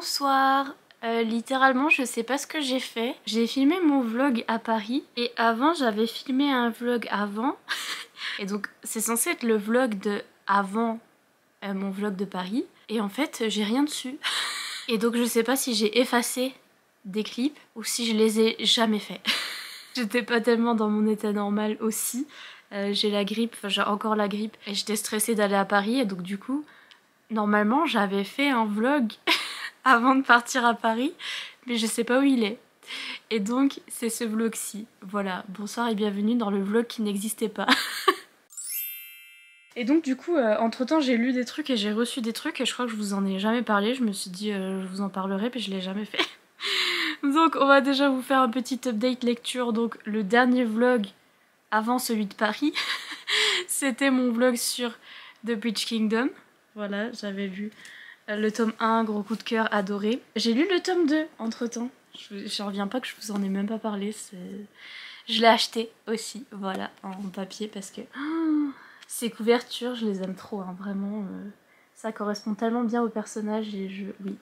Bonsoir. Littéralement je sais pas ce que j'ai fait. J'ai filmé mon vlog à Paris et avant j'avais filmé un vlog avant et donc c'est censé être le vlog de avant mon vlog de Paris et en fait j'ai rien dessus et donc je sais pas si j'ai effacé des clips ou si je les ai jamais faits. J'étais pas tellement dans mon état normal aussi. J'ai la grippe, enfin j'ai encore la grippe et j'étais stressée d'aller à Paris et donc du coup normalement j'avais fait un vlog avant de partir à Paris, mais je sais pas où il est. Et donc c'est ce vlog-ci. Voilà, bonsoir et bienvenue dans le vlog qui n'existait pas. Et donc du coup, entre temps j'ai lu des trucs et j'ai reçu des trucs et je crois que je vous en ai jamais parlé. Je me suis dit je vous en parlerai puis je l'ai jamais fait. Donc on va déjà vous faire un petit update lecture. Donc le dernier vlog avant celui de Paris, c'était mon vlog sur The Witch Kingdom. Voilà, j'avais lu le tome 1, gros coup de cœur, adoré. J'ai lu le tome 2 entre temps. Je reviens pas que je vous en ai même pas parlé. Je l'ai acheté aussi, voilà, en papier parce que ces couvertures, je les aime trop, hein, vraiment. Ça correspond tellement bien au personnage et oui.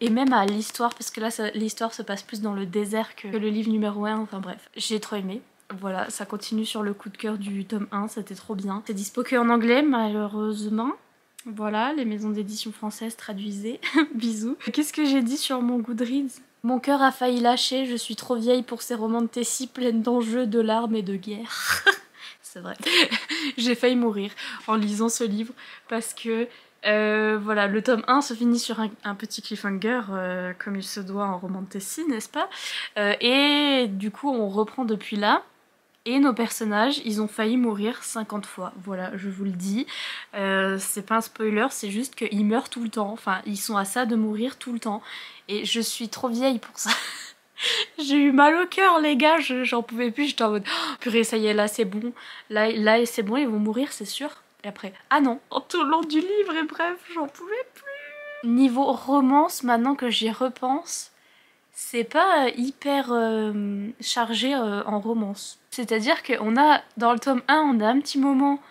Et même à l'histoire, parce que là l'histoire se passe plus dans le désert que le livre numéro 1, enfin bref. J'ai trop aimé. Voilà, ça continue sur le coup de cœur du tome 1, c'était trop bien. C'est dispo que en anglais, malheureusement. Voilà, les maisons d'édition françaises traduisaient. Bisous. Qu'est-ce que j'ai dit sur mon Goodreads? Mon cœur a failli lâcher, je suis trop vieille pour ces romans de Tessie pleines d'enjeux, de larmes et de guerre. C'est vrai. J'ai failli mourir en lisant ce livre parce que voilà, le tome 1 se finit sur un petit cliffhanger comme il se doit en roman de Tessie, n'est-ce pas? Et du coup on reprend depuis là. Et nos personnages, ils ont failli mourir 50 fois. Voilà, je vous le dis. C'est pas un spoiler, c'est juste qu'ils meurent tout le temps. Enfin, ils sont à ça de mourir tout le temps. Et je suis trop vieille pour ça. J'ai eu mal au cœur, les gars. J'en pouvais plus. J'étais en mode oh, purée, ça y est, là c'est bon. Là c'est bon, ils vont mourir, c'est sûr. Et après, ah non, tout le long du livre, et bref, j'en pouvais plus. Niveau romance, maintenant que j'y repense, c'est pas hyper chargé en romance. C'est-à-dire qu'on a, dans le tome 1, on a un petit moment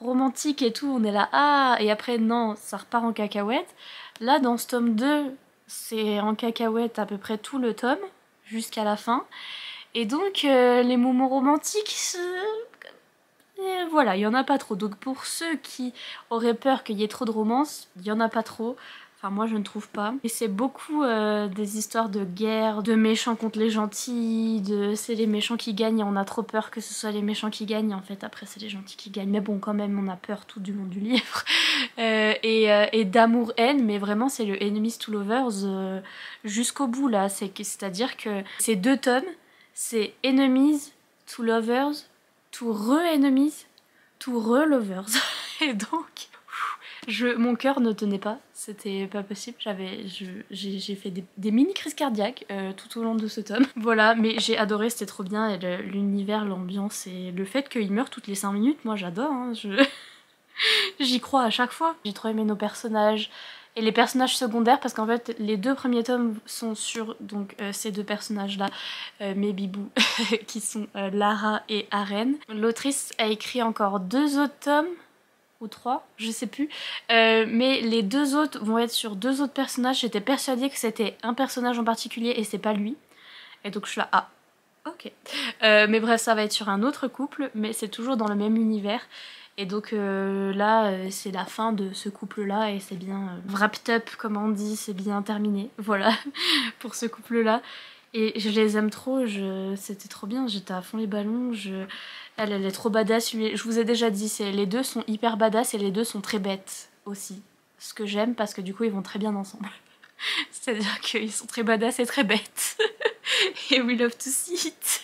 romantique et tout, on est là, ah, et après, non, ça repart en cacahuète. Là, dans ce tome 2, c'est en cacahuète à peu près tout le tome, jusqu'à la fin. Et donc, les moments romantiques, voilà, il y en a pas trop. Donc pour ceux qui auraient peur qu'il y ait trop de romance, il y en a pas trop. Enfin, moi je ne trouve pas. Et c'est beaucoup des histoires de guerre, de méchants contre les gentils, c'est les méchants qui gagnent et on a trop peur que ce soit les méchants qui gagnent. En fait, après, c'est les gentils qui gagnent. Mais bon, quand même, on a peur tout du long du livre. Et d'amour-haine, mais vraiment, c'est le Enemies to Lovers jusqu'au bout, là. C'est-à-dire que ces deux tomes, c'est Enemies to Lovers, to re-Enemies, to re-Lovers. Et donc... mon cœur ne tenait pas, c'était pas possible, j'ai fait des mini crises cardiaques tout au long de ce tome. Voilà, mais j'ai adoré, c'était trop bien, et l'univers, l'ambiance et le fait qu'il meure toutes les 5 minutes, moi j'adore, hein, j'y crois à chaque fois. J'ai trop aimé nos personnages et les personnages secondaires parce qu'en fait les deux premiers tomes sont sur donc ces deux personnages là, mes bibous, qui sont Lara et Aren. L'autrice a écrit encore 2 autres tomes, ou 3, je sais plus, mais les 2 autres vont être sur 2 autres personnages. J'étais persuadée que c'était un personnage en particulier et c'est pas lui, et donc je suis là, ah ok, mais bref, ça va être sur un autre couple, mais c'est toujours dans le même univers. Et donc là, c'est la fin de ce couple-là et c'est bien wrapped up, comme on dit, c'est bien terminé, voilà, pour ce couple-là. Et je les aime trop, c'était trop bien, j'étais à fond les ballons, elle est trop badass. Je vous ai déjà dit, les deux sont hyper badass et les deux sont très bêtes aussi. Ce que j'aime parce que du coup ils vont très bien ensemble. C'est-à-dire qu'ils sont très badass et très bêtes. Et we love to see it.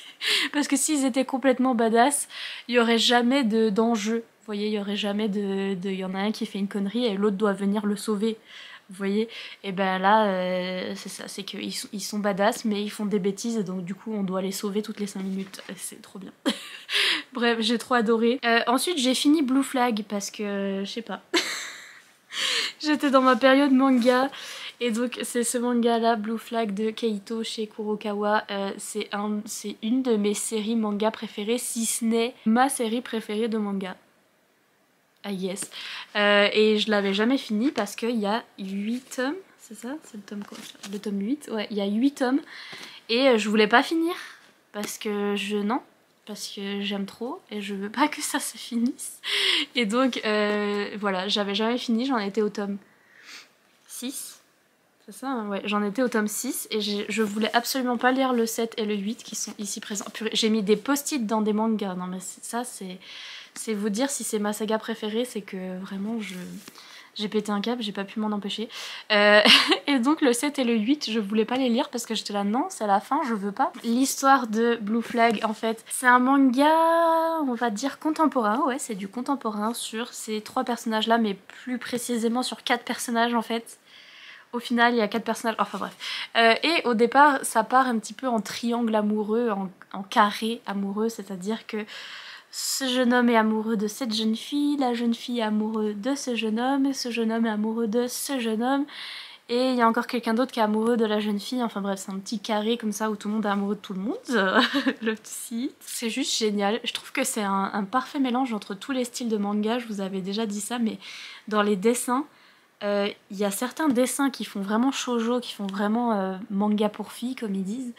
Parce que s'ils étaient complètement badass, il y aurait jamais d'enjeu. Vous voyez, il y aurait jamais il y en a un qui fait une connerie et l'autre doit venir le sauver. Vous voyez, et ben là c'est ça, c'est qu'ils sont badass mais ils font des bêtises et donc du coup on doit les sauver toutes les 5 minutes, c'est trop bien. Bref, j'ai trop adoré. Ensuite j'ai fini Blue Flag parce que je sais pas, j'étais dans ma période manga et donc c'est ce manga là, Blue Flag de Keito chez Kurokawa. C'est une de mes séries manga préférées, si ce n'est ma série préférée de manga. Ah yes. Et je l'avais jamais fini parce qu'il y a 8 tomes, c'est ça? C'est le tome quoi? Le tome 8, ouais, il y a 8 tomes. Et je voulais pas finir, parce que parce que j'aime trop et je veux pas que ça se finisse. Et donc voilà, j'avais jamais fini, j'en étais au tome 6. C'est ça, hein, ouais, j'en étais au tome 6 et je voulais absolument pas lire le 7 et le 8 qui sont ici présents. J'ai mis des post-it dans des mangas, non mais ça c'est vous dire si c'est ma saga préférée, c'est que vraiment j'ai pété un câble, j'ai pas pu m'en empêcher. Et donc le 7 et le 8, je voulais pas les lire parce que j'étais là, non, c'est la fin, je veux pas. L'histoire de Blue Flag, en fait, c'est un manga, on va dire contemporain, ouais, c'est du contemporain sur ces 3 personnages-là, mais plus précisément sur 4 personnages en fait. Au final, il y a 4 personnages, enfin bref. Et au départ, ça part un petit peu en triangle amoureux, en carré amoureux, c'est-à-dire que ce jeune homme est amoureux de cette jeune fille, la jeune fille est amoureuse de ce jeune homme, et ce jeune homme est amoureux de ce jeune homme, et il y a encore quelqu'un d'autre qui est amoureux de la jeune fille, enfin bref, c'est un petit carré comme ça où tout le monde est amoureux de tout le monde, le site. C'est juste génial, je trouve que c'est un parfait mélange entre tous les styles de manga, je vous avais déjà dit ça, mais dans les dessins, y a certains dessins qui font vraiment shoujo, qui font vraiment manga pour filles, comme ils disent.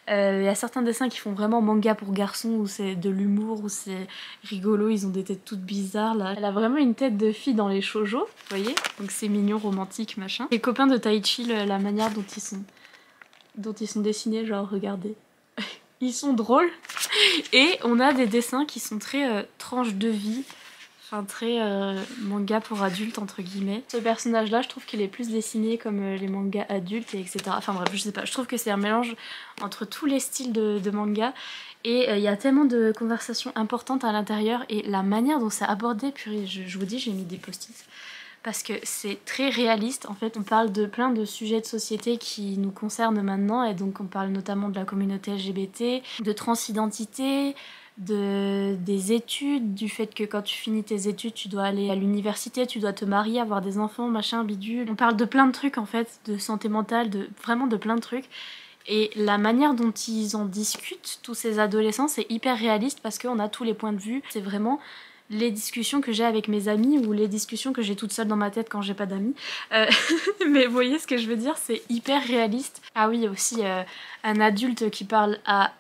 Il y a certains dessins qui font vraiment manga pour garçons, où c'est de l'humour, où c'est rigolo, ils ont des têtes toutes bizarres là. Elle a vraiment une tête de fille dans les shoujo, vous voyez? Donc c'est mignon, romantique, machin. Les copains de Taichi, la manière dont ils sont dessinés, genre regardez. Ils sont drôles. Et on a des dessins qui sont très tranches de vie. Enfin, très manga pour adultes, entre guillemets. Ce personnage-là, je trouve qu'il est plus dessiné comme les mangas adultes, et etc. Enfin bref, je sais pas. Je trouve que c'est un mélange entre tous les styles de manga. Et il y a tellement de conversations importantes à l'intérieur. Et la manière dont c'est abordé, purée, je vous dis, j'ai mis des post-it. Parce que c'est très réaliste. En fait, on parle de plein de sujets de société qui nous concernent maintenant. Et donc, on parle notamment de la communauté LGBT, de transidentité, des études, du fait que quand tu finis tes études, tu dois aller à l'université, tu dois te marier, avoir des enfants, machin, bidule. On parle de plein de trucs en fait, de santé mentale, vraiment de plein de trucs. Et la manière dont ils en discutent, tous ces adolescents, c'est hyper réaliste parce qu'on a tous les points de vue. C'est vraiment les discussions que j'ai avec mes amis ou les discussions que j'ai toute seule dans ma tête quand j'ai pas d'amis. Mais vous voyez ce que je veux dire, c'est hyper réaliste. Ah oui, aussi un adulte qui parle à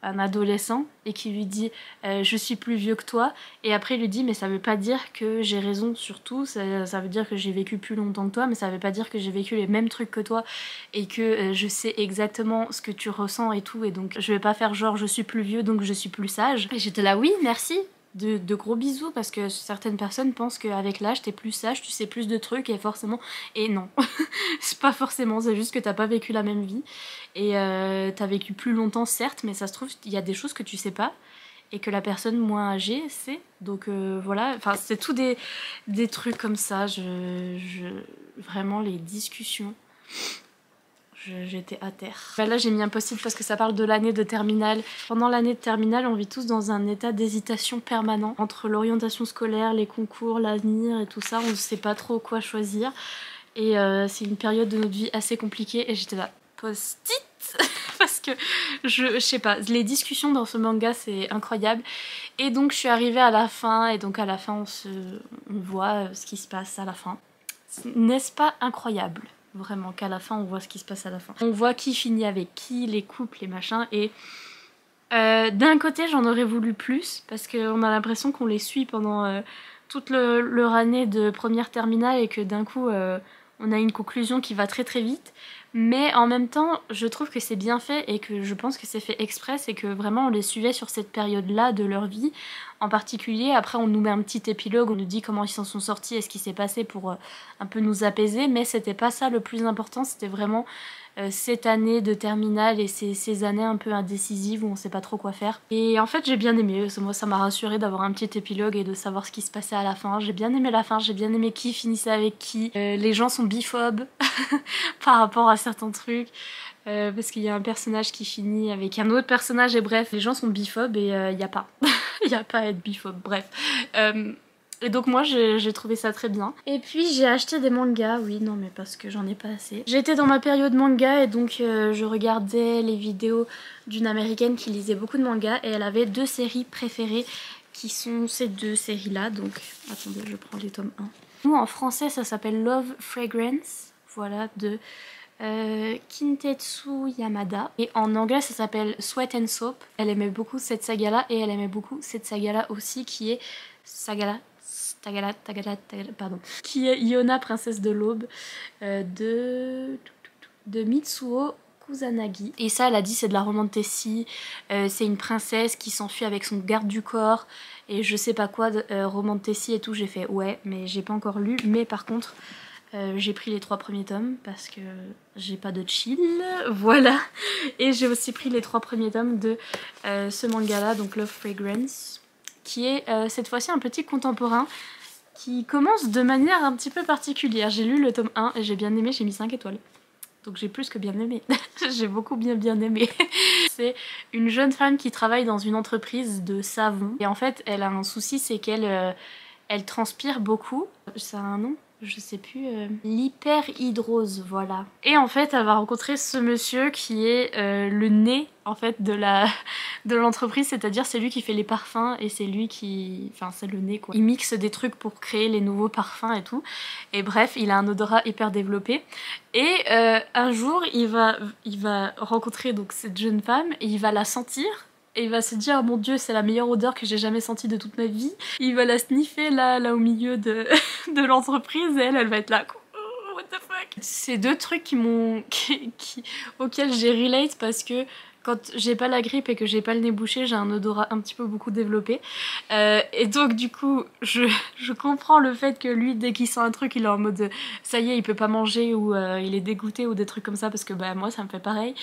un adolescent et qui lui dit je suis plus vieux que toi, et après il lui dit mais ça veut pas dire que j'ai raison sur tout, ça veut dire que j'ai vécu plus longtemps que toi, mais ça veut pas dire que j'ai vécu les mêmes trucs que toi et que je sais exactement ce que tu ressens et tout, et donc je vais pas faire genre je suis plus vieux donc je suis plus sage. Et j'étais là oui merci. De gros bisous, parce que certaines personnes pensent qu'avec l'âge t'es plus sage, tu sais plus de trucs et forcément... Et non, c'est pas forcément, c'est juste que t'as pas vécu la même vie et t'as vécu plus longtemps certes, mais ça se trouve il y a des choses que tu sais pas et que la personne moins âgée sait, donc voilà, enfin c'est tout des trucs comme ça, vraiment les discussions... J'étais à terre. Bah là j'ai mis un post-it parce que ça parle de l'année de terminale. Pendant l'année de terminale, on vit tous dans un état d'hésitation permanent entre l'orientation scolaire, les concours, l'avenir et tout ça. On ne sait pas trop quoi choisir. Et c'est une période de notre vie assez compliquée. Et j'étais là, post-it parce que je sais pas, les discussions dans ce manga c'est incroyable. Et donc je suis arrivée à la fin. Et donc à la fin on voit ce qui se passe à la fin. N'est-ce pas incroyable ? Vraiment, qu'à la fin, on voit ce qui se passe à la fin. On voit qui finit avec qui, les couples, les machins, et d'un côté, j'en aurais voulu plus, parce qu'on a l'impression qu'on les suit pendant toute leur année de première terminale, et que d'un coup, on a une conclusion qui va très très vite. Mais en même temps, je trouve que c'est bien fait, et que je pense que c'est fait exprès, et que vraiment on les suivait sur cette période-là de leur vie, en particulier. Après on nous met un petit épilogue, on nous dit comment ils s'en sont sortis et ce qui s'est passé pour un peu nous apaiser, mais c'était pas ça le plus important, c'était vraiment cette année de terminale et ces années un peu indécisives où on sait pas trop quoi faire. Et en fait j'ai bien aimé, moi ça m'a rassuré d'avoir un petit épilogue et de savoir ce qui se passait à la fin. J'ai bien aimé la fin, j'ai bien aimé qui finissait avec qui. Les gens sont biphobes par rapport à certains trucs. Parce qu'il y a un personnage qui finit avec un autre personnage, et bref, les gens sont biphobes et il y a pas. Il y a pas à être biphobe, bref. Et donc moi j'ai trouvé ça très bien. Et puis j'ai acheté des mangas, oui non mais parce que j'en ai pas assez. J'étais dans ma période manga et donc je regardais les vidéos d'une américaine qui lisait beaucoup de mangas et elle avait 2 séries préférées qui sont ces 2 séries là. Donc attendez, je prends les tomes 1. Nous en français ça s'appelle Love Fragrance. voilà, de Kintetsu Yamada. Et en anglais ça s'appelle Sweat and Soap. Elle aimait beaucoup cette saga là et elle aimait beaucoup cette saga là aussi qui est pardon, qui est Yona, princesse de l'aube, de Mitsuo Kusanagi. Et ça, elle a dit, c'est de la roman-tessie, c'est une princesse qui s'enfuit avec son garde du corps et je sais pas quoi, roman-tessie et tout. J'ai fait ouais, mais j'ai pas encore lu. Mais par contre, j'ai pris les 3 premiers tomes parce que j'ai pas de chill, voilà. Et j'ai aussi pris les 3 premiers tomes de ce manga-là, donc Love Fragrance, qui est cette fois-ci un petit contemporain qui commence de manière un petit peu particulière. J'ai lu le tome 1 et j'ai bien aimé, j'ai mis 5 étoiles. Donc j'ai plus que bien aimé. J'ai beaucoup bien aimé. C'est une jeune femme qui travaille dans une entreprise de savon. Et en fait, elle a un souci, c'est qu'elle elle transpire beaucoup. Ça a un nom ? Je sais plus, l'hyperhidrose, voilà. Et en fait, elle va rencontrer ce monsieur qui est le nez, en fait, de l'entreprise, c'est-à-dire c'est lui qui fait les parfums et c'est lui qui... Enfin, c'est le nez, quoi. Il mixe des trucs pour créer les nouveaux parfums et tout. Et bref, il a un odorat hyper développé. Et un jour, il va rencontrer donc cette jeune femme et il va la sentir. Et il va se dire, oh mon dieu, c'est la meilleure odeur que j'ai jamais sentie de toute ma vie. Il va la sniffer là au milieu de l'entreprise et elle va être là. Oh, what the fuck. C'est 2 trucs auxquels j'ai relate parce que quand j'ai pas la grippe et que j'ai pas le nez bouché, j'ai un odorat un petit peu beaucoup développé. Et donc du coup, je comprends le fait que lui, dès qu'il sent un truc, il est en mode ça y est, il peut pas manger ou il est dégoûté ou des trucs comme ça parce que bah moi ça me fait pareil.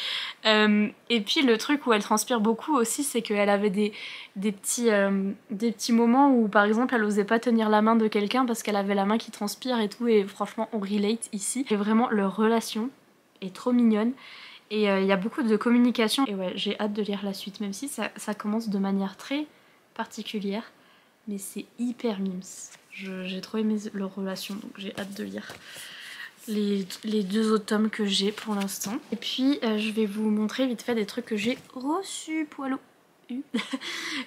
Et puis le truc où elle transpire beaucoup aussi, c'est qu'elle avait des petits moments où par exemple elle osait pas tenir la main de quelqu'un parce qu'elle avait la main qui transpire et tout, et franchement on relate ici. Et vraiment leur relation est trop mignonne. Et il y a beaucoup de communication. Et ouais, j'ai hâte de lire la suite, même si ça commence de manière très particulière. Mais c'est hyper mimes. J'ai trop aimé leur relation, donc j'ai hâte de lire les 2 autres tomes que j'ai pour l'instant. Et puis je vais vous montrer vite fait des trucs que j'ai reçus, poilot.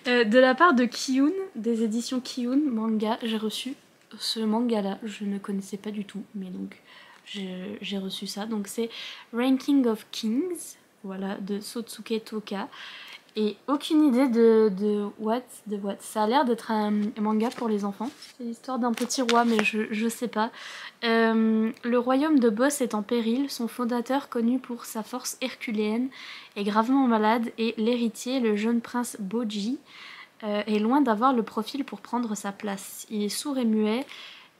De la part de Kiyun, des éditions Kiyun Manga, j'ai reçu ce manga là, je ne connaissais pas du tout, mais donc j'ai reçu ça. Donc c'est Ranking of Kings, voilà, de Sotsuke Toka. Et aucune idée de what. Ça a l'air d'être un manga pour les enfants. C'est l'histoire d'un petit roi, mais je sais pas. Le royaume de Boss est en péril. Son fondateur, connu pour sa force herculéenne, est gravement malade et l'héritier, le jeune prince Boji, est loin d'avoir le profil pour prendre sa place. Il est sourd et muet,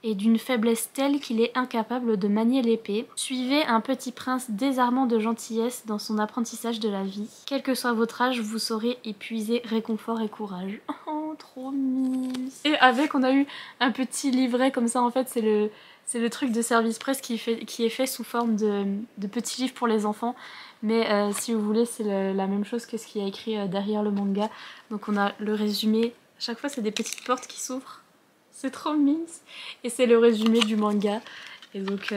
et d'une faiblesse telle qu'il est incapable de manier l'épée. Suivez un petit prince désarmant de gentillesse dans son apprentissage de la vie. Quel que soit votre âge, vous saurez épuiser réconfort et courage. Oh, trop mignon. Et avec, on a eu un petit livret comme ça, en fait, c'est le truc de Service Presse qui est fait sous forme de petits livres pour les enfants. Mais si vous voulez, c'est la même chose que ce qu'il y a écrit derrière le manga. Donc on a le résumé. À chaque fois, c'est des petites portes qui s'ouvrent. C'est trop mignon. Et c'est le résumé du manga. Et donc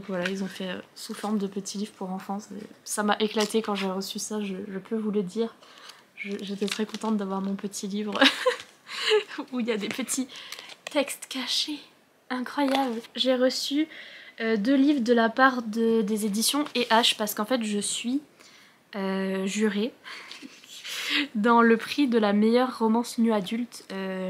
voilà, ils ont fait sous forme de petits livres pour enfants. Ça m'a éclaté quand j'ai reçu ça, je peux vous le dire. J'étais très contente d'avoir mon petit livre où il y a des petits textes cachés. Incroyable. J'ai reçu 2 livres de la part des éditions EH parce qu'en fait je suis jurée dans le prix de la meilleure romance nue adulte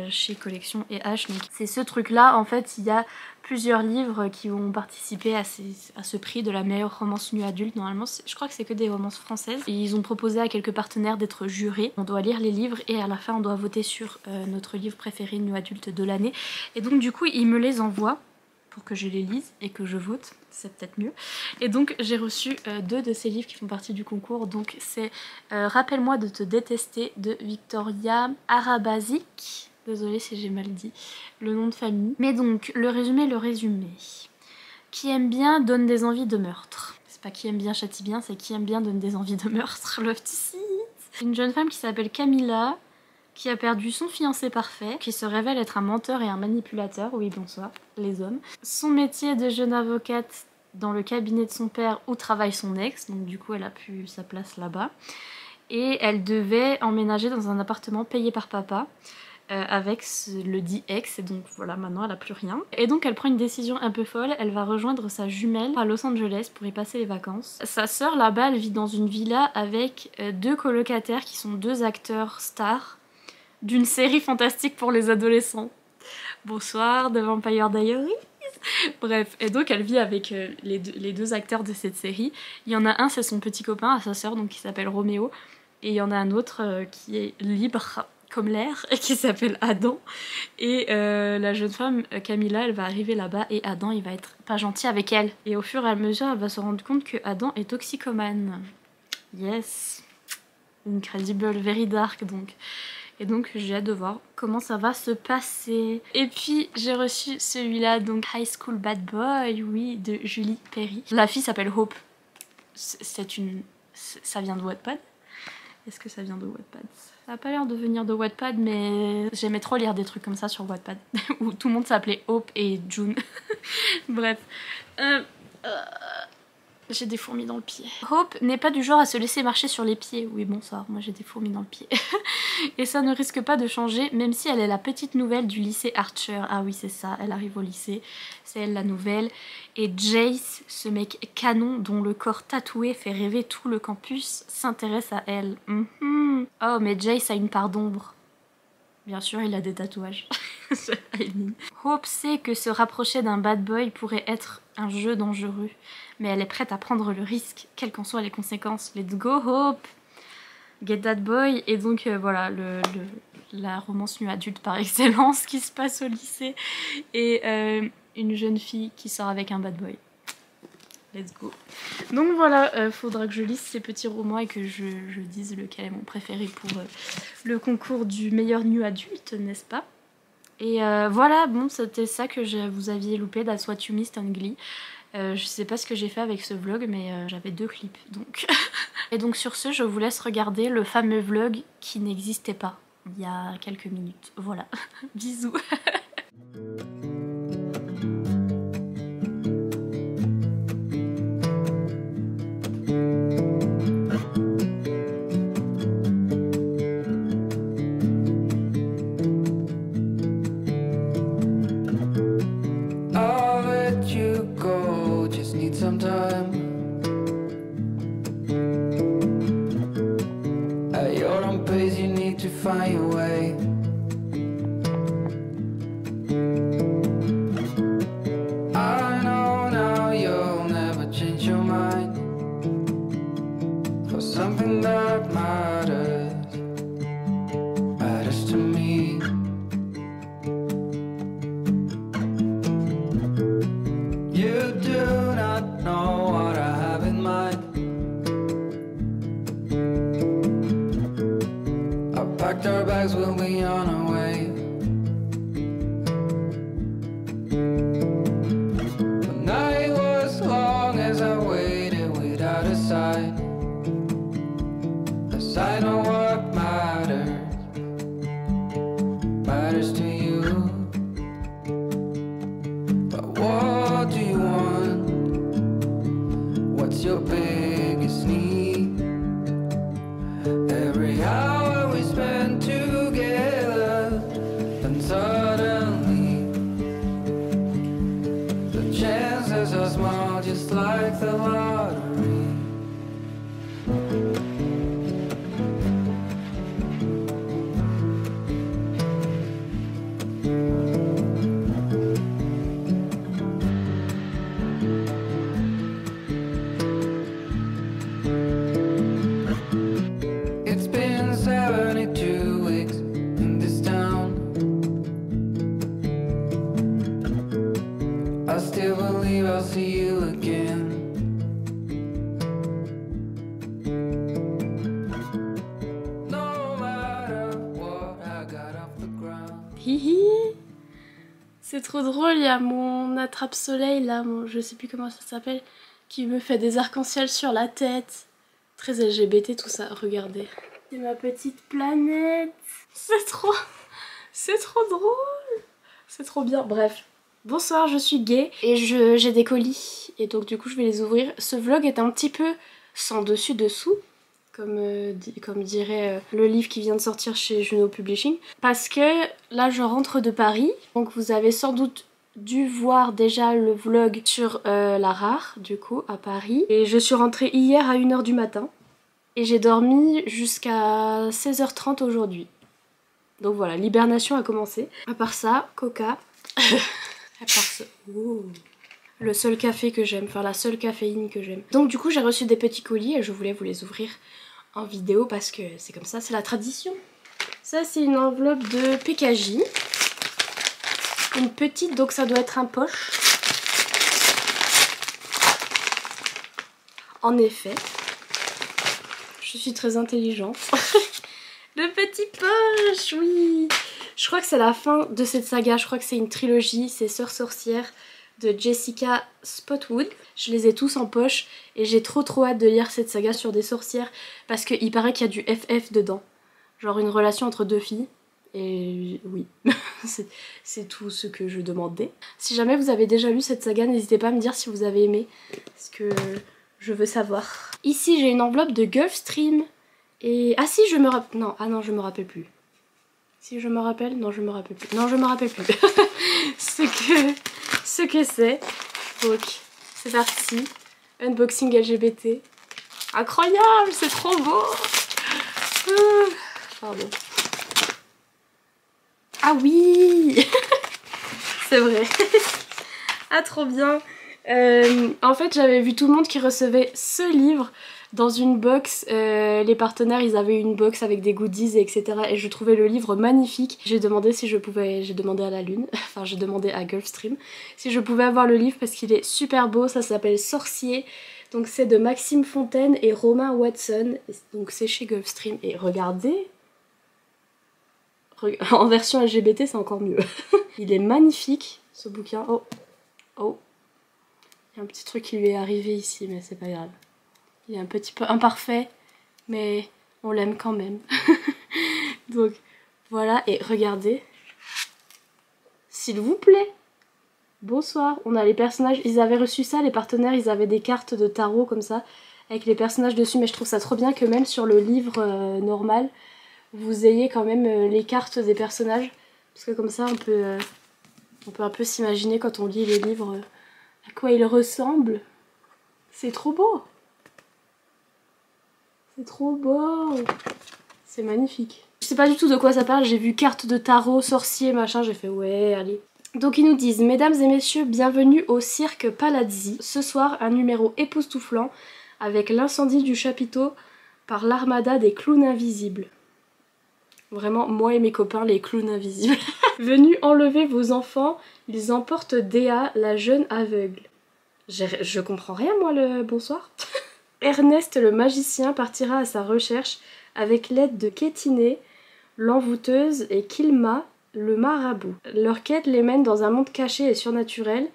chez Collection EH. Donc c'est ce truc là, en fait il y a plusieurs livres qui vont participer à ce prix de la meilleure romance nue adulte. Normalement je crois que c'est que des romances françaises. Et ils ont proposé à quelques partenaires d'être jurés. On doit lire les livres et à la fin on doit voter sur notre livre préféré nue adulte de l'année. Et donc du coup ils me les envoient pour que je les lise et que je vote, c'est peut-être mieux. Et donc j'ai reçu 2 de ces livres qui font partie du concours. Donc c'est Rappelle-moi de te détester de Victoria Arabazik. Désolée si j'ai mal dit le nom de famille. Mais donc le résumé. Qui aime bien donne des envies de meurtre. C'est pas qui aime bien châtie bien, c'est qui aime bien donne des envies de meurtre. Love to see it. Une jeune femme qui s'appelle Camilla, qui a perdu son fiancé parfait, qui se révèle être un menteur et un manipulateur, oui bonsoir, les hommes. Son métier de jeune avocate dans le cabinet de son père où travaille son ex, donc du coup elle a pu sa place là-bas. Et elle devait emménager dans un appartement payé par papa. avec le dit ex, et donc voilà, maintenant elle a plus rien. Et donc elle prend une décision un peu folle, elle va rejoindre sa jumelle à Los Angeles pour y passer les vacances. Sa sœur là-bas, elle vit dans une villa avec deux colocataires qui sont deux acteurs stars d'une série fantastique pour les adolescents. Bonsoir, The Vampire Diaries. Bref, et donc elle vit avec les deux acteurs de cette série. Il y en a un, c'est son petit copain à sa sœur, donc qui s'appelle Roméo, et il y en a un autre qui est libre comme l'air, qui s'appelle Adam. Et la jeune femme, Camilla, elle va arriver là-bas et Adam, il va être pas gentil avec elle. Et au fur et à mesure, elle va se rendre compte que Adam est toxicomane. Yes. Incredible, very dark donc. Et donc j'ai hâte de voir comment ça va se passer. Et puis j'ai reçu celui-là, donc High School Bad Boy, oui, de Julie Perry. La fille s'appelle Hope. Ça vient de Wattpad. Est-ce que ça vient de Wattpad? Ça a pas l'air de venir de Wattpad, mais j'aimais trop lire des trucs comme ça sur Wattpad, où tout le monde s'appelait Hope et June. Bref. J'ai des fourmis dans le pied. Hope n'est pas du genre à se laisser marcher sur les pieds. Oui, bonsoir, moi j'ai des fourmis dans le pied. Et ça ne risque pas de changer, même si elle est la petite nouvelle du lycée Archer. Ah oui, c'est ça, elle arrive au lycée. C'est elle la nouvelle. Et Jace, ce mec canon dont le corps tatoué fait rêver tout le campus, s'intéresse à elle. Oh, mais Jace a une part d'ombre. Bien sûr, il a des tatouages. Hope sait que se rapprocher d'un bad boy pourrait être un jeu dangereux, mais elle est prête à prendre le risque, quelles qu'en soient les conséquences. Let's go Hope! Get that boy! Et donc voilà, la romance nu adulte par excellence qui se passe au lycée, et une jeune fille qui sort avec un bad boy. Let's go. Donc voilà, faudra que je lise ces petits romans et que je dise lequel est mon préféré pour le concours du meilleur nu adulte, n'est-ce pas? Et voilà, bon, c'était ça que vous aviez loupé, That's What You Missed on Glee. Je sais pas ce que j'ai fait avec ce vlog, mais j'avais 2 clips, donc... Et donc sur ce, je vous laisse regarder le fameux vlog qui n'existait pas il y a quelques minutes. Voilà, bisous. Find your way. I know now you'll never change your mind for something that matters to me. You do not know what I have in mind. Packed our bags, we'll be on our way. The night was long as I waited without a sign. 'Cause I know what matters to you. But what do you want? What's your biggest need? Every hour we spend together, then suddenly the chances are small, just like the lottery. It's been 72 weeks in this town. I still believe I'll see you again. No matter what I got off the ground. Hihi. C'est trop drôle, il y a mon attrape-soleil là, je sais plus comment ça s'appelle, qui me fait des arcs-en-ciel sur la tête. Très LGBT tout ça, regardez. C'est ma petite planète. C'est trop drôle. C'est trop bien, bref. Bonsoir, je suis gay et j'ai des colis et donc du coup je vais les ouvrir. Ce vlog est un petit peu sans dessus dessous comme dirait le livre qui vient de sortir chez Juno Publishing. Parce que là je rentre de Paris, donc vous avez sans doute dû voir déjà le vlog sur la rare du coup à Paris. Et je suis rentrée hier à 1h du matin et j'ai dormi jusqu'à 16h30 aujourd'hui. Donc voilà, l'hibernation a commencé. À part ça, coca. À part ça... Ouh. Le seul café que j'aime, enfin la seule caféine que j'aime. Donc du coup j'ai reçu des petits colis et je voulais vous les ouvrir en vidéo parce que c'est comme ça, c'est la tradition. Ça c'est une enveloppe de PKJ. Une petite, donc ça doit être un poche. En effet, je suis très intelligente. Le petit poche, oui. Je crois que c'est la fin de cette saga, je crois que c'est une trilogie, c'est Sœurs sorcières de Jessica Spotwood. Je les ai tous en poche et j'ai trop hâte de lire cette saga sur des sorcières parce qu'il paraît qu'il y a du FF dedans. Genre une relation entre deux filles. Et oui, c'est tout ce que je demandais. Si jamais vous avez déjà lu cette saga, n'hésitez pas à me dire si vous avez aimé, parce que je veux savoir. Ici j'ai une enveloppe de Gulfstream. Et... ah si, je me rappelle... non, ah non, je me rappelle plus. Si je me rappelle, non je me rappelle plus. Non je me rappelle plus. ce que c'est. Donc c'est parti. Unboxing LGBT. Incroyable, c'est trop beau. Pardon. Ah oui. C'est vrai. Ah trop bien. En fait j'avais vu tout le monde qui recevait ce livre dans une box. Les partenaires ils avaient une box avec des goodies etc. Et je trouvais le livre magnifique. J'ai demandé si je pouvais, j'ai demandé à la lune, enfin j'ai demandé à Gulfstream si je pouvais avoir le livre parce qu'il est super beau. Ça s'appelle Sorcier. Donc c'est de Maxime Fontaine et Romain Watson. Donc c'est chez Gulfstream. Et regardez, en version LGBT c'est encore mieux. Il est magnifique ce bouquin. Oh, oh. Il y a un petit truc qui lui est arrivé ici mais c'est pas grave. Il est un petit peu imparfait mais on l'aime quand même. Donc voilà, et regardez. S'il vous plaît. Bonsoir. On a les personnages, ils avaient reçu ça, les partenaires, ils avaient des cartes de tarot comme ça avec les personnages dessus, mais je trouve ça trop bien que même sur le livre normal vous ayez quand même les cartes des personnages, parce que comme ça on peut un peu s'imaginer quand on lit les livres à quoi ils ressemblent. C'est trop beau. C'est trop beau. C'est magnifique. Je sais pas du tout de quoi ça parle, j'ai vu cartes de tarot, sorcier, machin, j'ai fait ouais, allez. Donc ils nous disent: mesdames et messieurs, bienvenue au cirque Palazzi. Ce soir, un numéro époustouflant avec l'incendie du chapiteau par l'armada des clowns invisibles. Vraiment, moi et mes copains, les clowns invisibles. Venus enlever vos enfants, ils emportent Déa, la jeune aveugle. Je comprends rien moi le bonsoir. Ernest le magicien partira à sa recherche avec l'aide de Kétiné, l'envoûteuse, et Kilma, le marabout. Leur quête les mène dans un monde caché et surnaturel,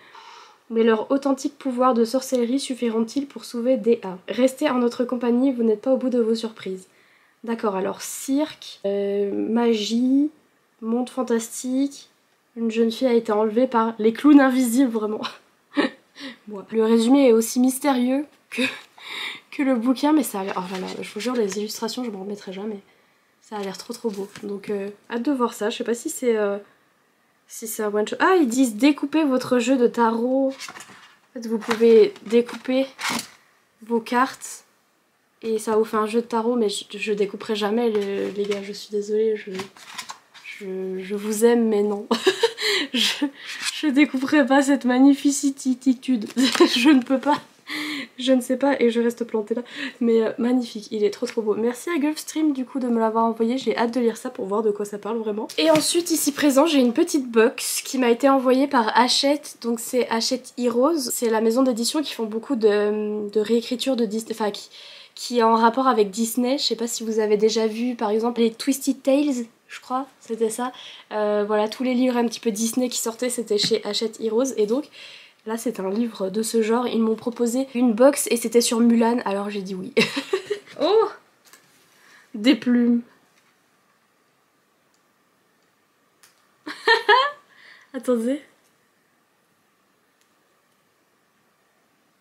mais leurs authentiques pouvoirs de sorcellerie suffiront-ils pour sauver Déa? Restez en notre compagnie, vous n'êtes pas au bout de vos surprises. D'accord, alors cirque, magie, monde fantastique, une jeune fille a été enlevée par les clowns invisibles, vraiment. Moi. Le résumé est aussi mystérieux que le bouquin, mais ça a l'air... oh là là, je vous jure, les illustrations, je m'en remettrai jamais. Ça a l'air trop beau. Donc, hâte de voir ça. Je sais pas si c'est un one shot. Ah, ils disent découpez votre jeu de tarot. En fait, vous pouvez découper vos cartes et ça vous fait un jeu de tarot, mais je découperai jamais, les gars. Je suis désolée. Je vous aime, mais non. je découperai pas cette magnificitude. Je ne peux pas. Je ne sais pas et je reste plantée là. Mais magnifique, il est trop beau. Merci à Gulfstream du coup de me l'avoir envoyé. J'ai hâte de lire ça pour voir de quoi ça parle vraiment. Et ensuite ici présent j'ai une petite box qui m'a été envoyée par Hachette. Donc c'est Hachette Heroes. C'est la maison d'édition qui font beaucoup de réécriture de Disney. Enfin qui est en rapport avec Disney. Je sais pas si vous avez déjà vu par exemple les Twisted Tales. Je crois, c'était ça. Voilà, tous les livres un petit peu Disney qui sortaient c'était chez Hachette Heroes. Et donc là c'est un livre de ce genre, ils m'ont proposé une box et c'était sur Mulan, alors j'ai dit oui. Oh, des plumes. Attendez.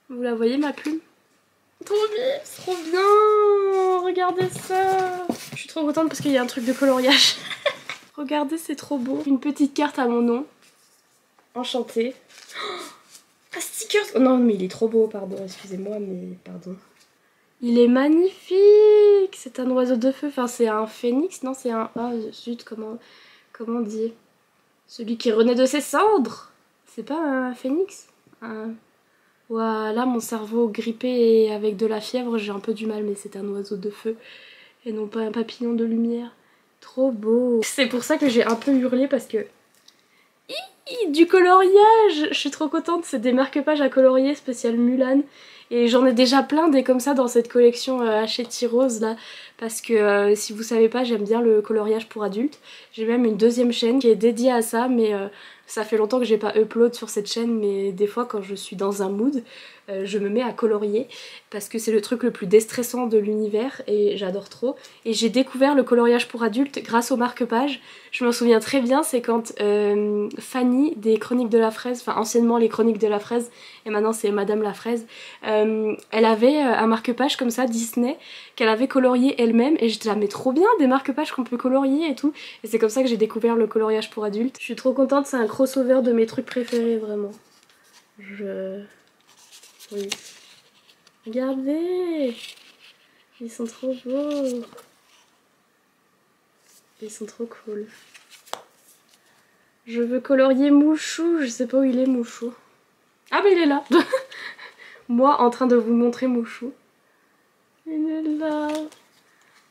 Vous la voyez ma plume? Trop bien, trop bien. regardez ça. Je suis trop contente parce qu'il y a un truc de coloriage. Regardez, c'est trop beau. Une petite carte à mon nom. Enchantée. Oh, un sticker. Oh, non, mais il est trop beau, pardon. Excusez-moi, mais pardon. Il est magnifique. C'est un oiseau de feu. Enfin, c'est un phénix. Non, c'est un... Ah, zut, comment on dit? Celui qui renaît de ses cendres. C'est pas un phénix? Voilà, mon cerveau grippé et avec de la fièvre, j'ai un peu du mal, mais c'est un oiseau de feu et non pas un papillon de lumière. Trop beau. C'est pour ça que j'ai un peu hurlé parce que... Du coloriage. Je suis trop contente, c'est des marque-pages à colorier spécial Mulan. Et j'en ai déjà plein des comme ça dans cette collection Hachette Rose là. Parce que si vous savez pas, j'aime bien le coloriage pour adultes. J'ai même une deuxième chaîne qui est dédiée à ça, mais ça fait longtemps que j'ai pas upload sur cette chaîne. Mais des fois quand je suis dans un mood, je me mets à colorier. Parce que c'est le truc le plus déstressant de l'univers et j'adore trop. Et j'ai découvert le coloriage pour adultes grâce aux marque-pages. Je m'en souviens très bien, c'est quand Fanny des Chroniques de la Fraise, enfin anciennement les Chroniques de la Fraise, et maintenant c'est Madame la Fraise, elle avait un marque-page comme ça, Disney, qu'elle avait colorié elle-même, et j'étais là, mais trop bien, des marque-pages qu'on peut colorier et tout, et c'est comme ça que j'ai découvert le coloriage pour adultes. Je suis trop contente, c'est un crossover de mes trucs préférés, vraiment. Oui. Regardez, ils sont trop beaux. Ils sont trop cool. Je veux colorier Mouchou, je sais pas où il est Mouchou. Ah bah il est là. Moi en train de vous montrer Mouchou. Il est là.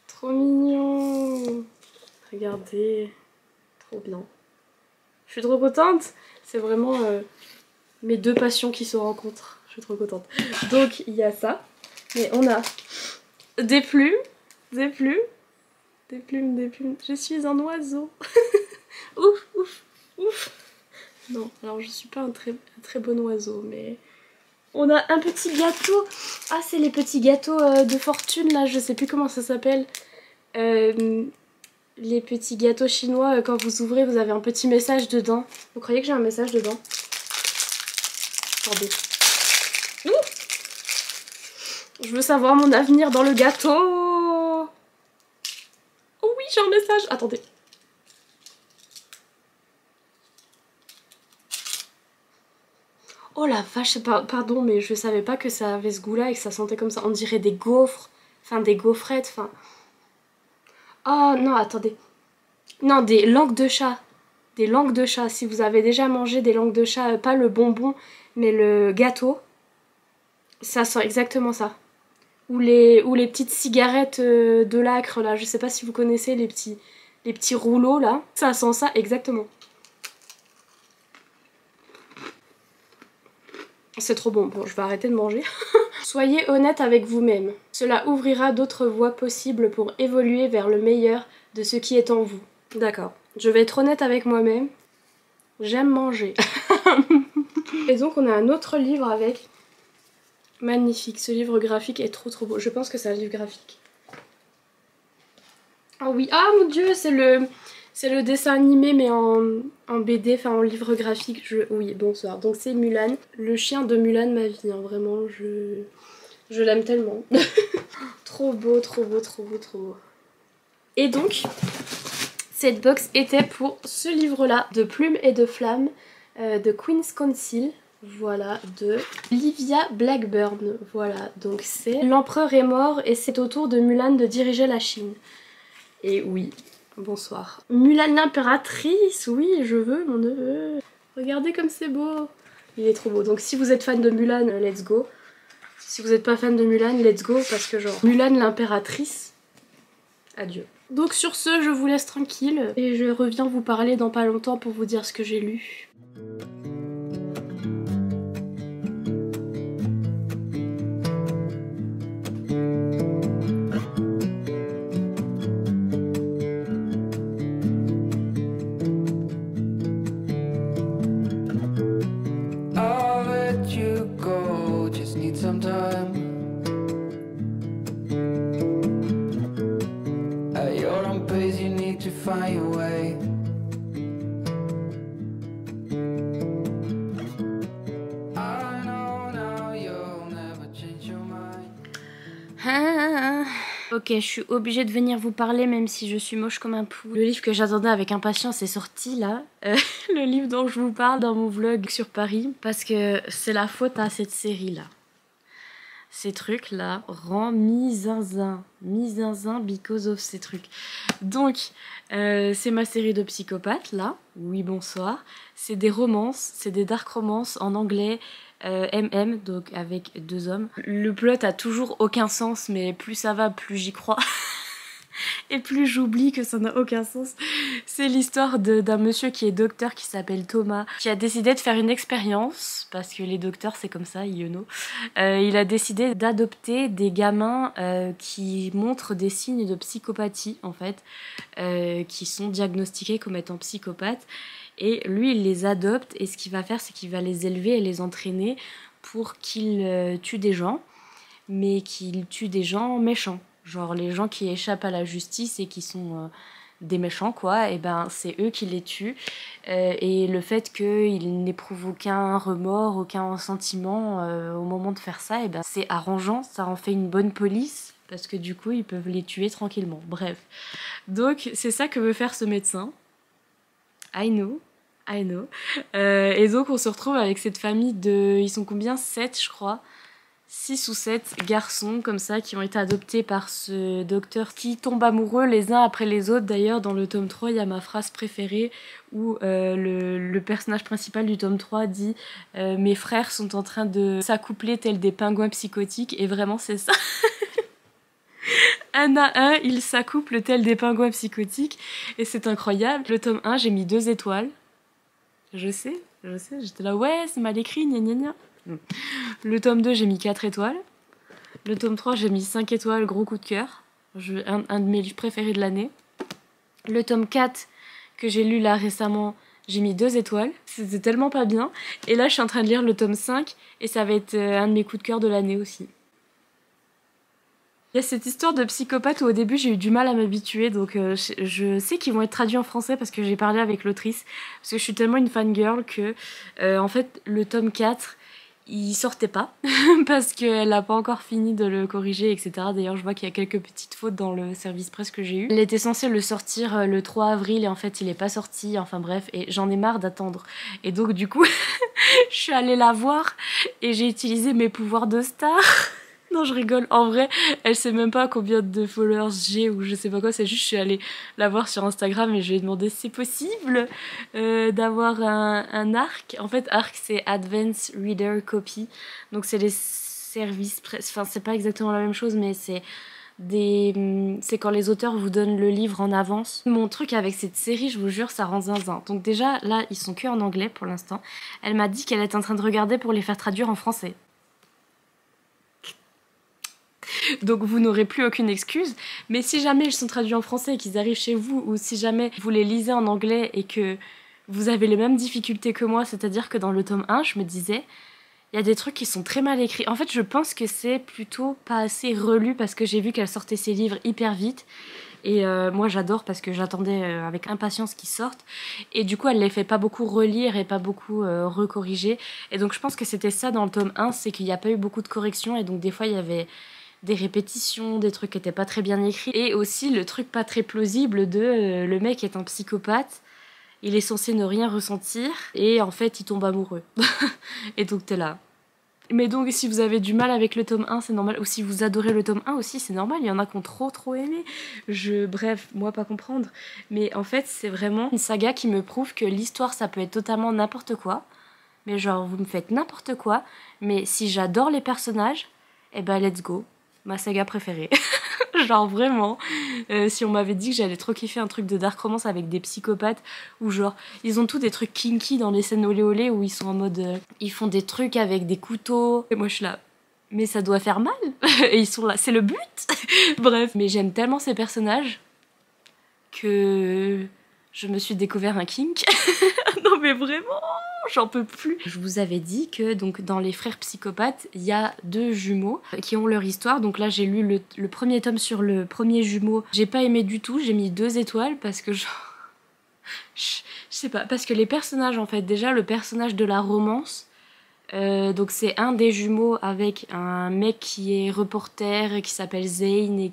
Trop mignon. Regardez. Trop bien. Je suis trop contente. C'est vraiment mes deux passions qui se rencontrent. Je suis trop contente. Donc il y a ça. Mais on a des plumes. Des plumes. Des plumes, des plumes. Je suis un oiseau. Ouf, ouf, ouf. Non, alors je suis pas un très bon oiseau, mais... On a un petit gâteau. Ah, c'est les petits gâteaux de fortune, là. Je sais plus comment ça s'appelle. Les petits gâteaux chinois, quand vous ouvrez, vous avez un petit message dedans. Vous croyez que j'ai un message dedans? Attendez. Ouh, je veux savoir mon avenir dans le gâteau. Oh oui, j'ai un message. Attendez. Oh la vache, pardon, mais je savais pas que ça avait ce goût-là et que ça sentait comme ça. On dirait des gaufres, enfin des gaufrettes, enfin... Oh non, attendez. Non, des langues de chat. Des langues de chat. Si vous avez déjà mangé des langues de chat, pas le bonbon, mais le gâteau, ça sent exactement ça. Ou les petites cigarettes de Lacre, là. Je sais pas si vous connaissez les petits rouleaux, là. Ça sent ça exactement. C'est trop bon. Bon, je vais arrêter de manger. Soyez honnête avec vous-même. Cela ouvrira d'autres voies possibles pour évoluer vers le meilleur de ce qui est en vous. D'accord. Je vais être honnête avec moi-même. J'aime manger. Et donc on a un autre livre avec... Magnifique. Ce livre graphique est trop beau. Je pense que c'est un livre graphique. Ah oui. Ah mon dieu, c'est le dessin animé mais en BD, enfin en livre graphique. Oui, bonsoir. Donc c'est Mulan. Le chien de Mulan, ma vie. Hein. Vraiment, je l'aime tellement. Trop beau, trop beau, trop beau, trop beau. Et donc, cette box était pour ce livre-là, de Plumes et de Flammes, de Queen's Council. Voilà, de Livia Blackburn. Voilà, donc c'est L'empereur est mort et c'est au tour de Mulan de diriger la Chine. Et oui, bonsoir. Mulan l'impératrice, oui, je veux mon neveu. Regardez comme c'est beau. Il est trop beau. Donc si vous êtes fan de Mulan, let's go. Si vous n'êtes pas fan de Mulan, let's go. Parce que genre, Mulan l'impératrice, adieu. Donc sur ce, je vous laisse tranquille. Et je reviens vous parler dans pas longtemps pour vous dire ce que j'ai lu. I'll let you go, just need some time. At your own pace, you need to find your way. I know now you'll never change your mind. Ok, je suis obligée de venir vous parler même si je suis moche comme un pou. Le livre que j'attendais avec impatience est sorti là. Le livre dont je vous parle dans mon vlog sur Paris. Parce que c'est la faute à cette série là. Ces trucs là rend mi-zinzin because of ces trucs. Donc c'est ma série de psychopathes là, oui bonsoir. C'est des romances, c'est des dark romances en anglais, MM, donc avec 2 hommes. Le plot a toujours aucun sens, mais plus ça va, plus j'y crois. Et plus j'oublie que ça n'a aucun sens. C'est l'histoire d'un monsieur qui est docteur qui s'appelle Thomas, qui a décidé de faire une expérience, parce que les docteurs c'est comme ça, you know. Il a décidé d'adopter des gamins qui montrent des signes de psychopathie en fait, qui sont diagnostiqués comme étant psychopathes. Et lui il les adopte et ce qu'il va faire c'est qu'il va les élever et les entraîner pour qu'ils tuent des gens, mais qu'ils tuent des gens méchants. Genre les gens qui échappent à la justice et qui sont des méchants quoi, et ben c'est eux qui les tuent. Et le fait qu'ils n'éprouvent aucun remords, aucun sentiment au moment de faire ça, et ben c'est arrangeant, ça en fait une bonne police parce que du coup ils peuvent les tuer tranquillement. Bref, donc c'est ça que veut faire ce médecin. I know. Et donc on se retrouve avec cette famille de... Ils sont combien? 7 je crois. 6 ou 7 garçons comme ça qui ont été adoptés par ce docteur qui tombent amoureux les uns après les autres. D'ailleurs dans le tome 3 il y a ma phrase préférée où le personnage principal du tome 3 dit mes frères sont en train de s'accoupler tels des pingouins psychotiques, et vraiment c'est ça. Un à un ils s'accouplent tels des pingouins psychotiques et c'est incroyable. Le tome 1 j'ai mis 2 étoiles. Je sais, j'étais là ouais c'est mal écrit gna gna gna. Le tome 2 j'ai mis 4 étoiles. Le tome 3 j'ai mis 5 étoiles, gros coup de cœur. Un de mes livres préférés de l'année. Le tome 4 que j'ai lu là récemment, j'ai mis 2 étoiles. C'était tellement pas bien. Et là je suis en train de lire le tome 5 et ça va être un de mes coups de cœur de l'année aussi. Il y a cette histoire de psychopathe où au début j'ai eu du mal à m'habituer, donc je sais qu'ils vont être traduits en français parce que j'ai parlé avec l'autrice, parce que je suis tellement une fangirl que en fait le tome 4 il sortait pas parce qu'elle n'a pas encore fini de le corriger, etc. D'ailleurs je vois qu'il y a quelques petites fautes dans le service presse que j'ai eu. Elle était censée le sortir le 3 avril et en fait il est pas sorti, enfin bref, et j'en ai marre d'attendre. Et donc du coup je suis allée la voir et j'ai utilisé mes pouvoirs de star. Non, je rigole. En vrai, elle sait même pas combien de followers j'ai ou je sais pas quoi. C'est juste, je suis allée la voir sur Instagram et je lui ai demandé si c'est possible d'avoir un ARC. En fait, ARC, c'est Advanced Reader Copy. Donc, c'est les services... Enfin, c'est pas exactement la même chose, mais c'est quand les auteurs vous donnent le livre en avance. Mon truc avec cette série, je vous jure, ça rend zinzin. Donc déjà, là, ils sont que en anglais pour l'instant. Elle m'a dit qu'elle est en train de regarder pour les faire traduire en français. Donc vous n'aurez plus aucune excuse, mais si jamais ils sont traduits en français et qu'ils arrivent chez vous, ou si jamais vous les lisez en anglais et que vous avez les mêmes difficultés que moi, c'est-à-dire que dans le tome 1, je me disais, il y a des trucs qui sont très mal écrits. En fait, je pense que c'est plutôt pas assez relu parce que j'ai vu qu'elle sortait ses livres hyper vite. Et moi j'adore parce que j'attendais avec impatience qu'ils sortent. Et du coup elle les fait pas beaucoup relire et pas beaucoup recorriger. Et donc je pense que c'était ça dans le tome 1, c'est qu'il n'y a pas eu beaucoup de corrections. Et donc des fois il y avait des répétitions, des trucs qui étaient pas très bien écrits. Et aussi le truc pas très plausible de le mec est un psychopathe. Il est censé ne rien ressentir. Et en fait il tombe amoureux. Et donc t'es là. Mais donc si vous avez du mal avec le tome 1 c'est normal, ou si vous adorez le tome 1 aussi c'est normal, il y en a qui ont trop aimé. Bref, moi pas comprendre. Mais en fait c'est vraiment une saga qui me prouve que l'histoire ça peut être totalement n'importe quoi. Mais genre vous me faites n'importe quoi, mais si j'adore les personnages, eh ben let's go. Ma saga préférée. Genre vraiment, si on m'avait dit que j'allais trop kiffer un truc de dark romance avec des psychopathes, ou genre, ils ont tous des trucs kinky dans les scènes olé olé où ils sont en mode, ils font des trucs avec des couteaux, et moi je suis là, mais ça doit faire mal, et ils sont là, c'est le but. Bref, mais j'aime tellement ces personnages que je me suis découvert un kink. Non mais vraiment, j'en peux plus. Je vous avais dit que donc dans les frères psychopathes, il y a 2 jumeaux qui ont leur histoire. Donc là j'ai lu le premier tome sur le premier jumeau. J'ai pas aimé du tout, j'ai mis 2 étoiles parce que genre... Je sais pas, parce que les personnages en fait, déjà le personnage de la romance, Donc c'est un des jumeaux avec un mec qui est reporter, qui s'appelle Zane et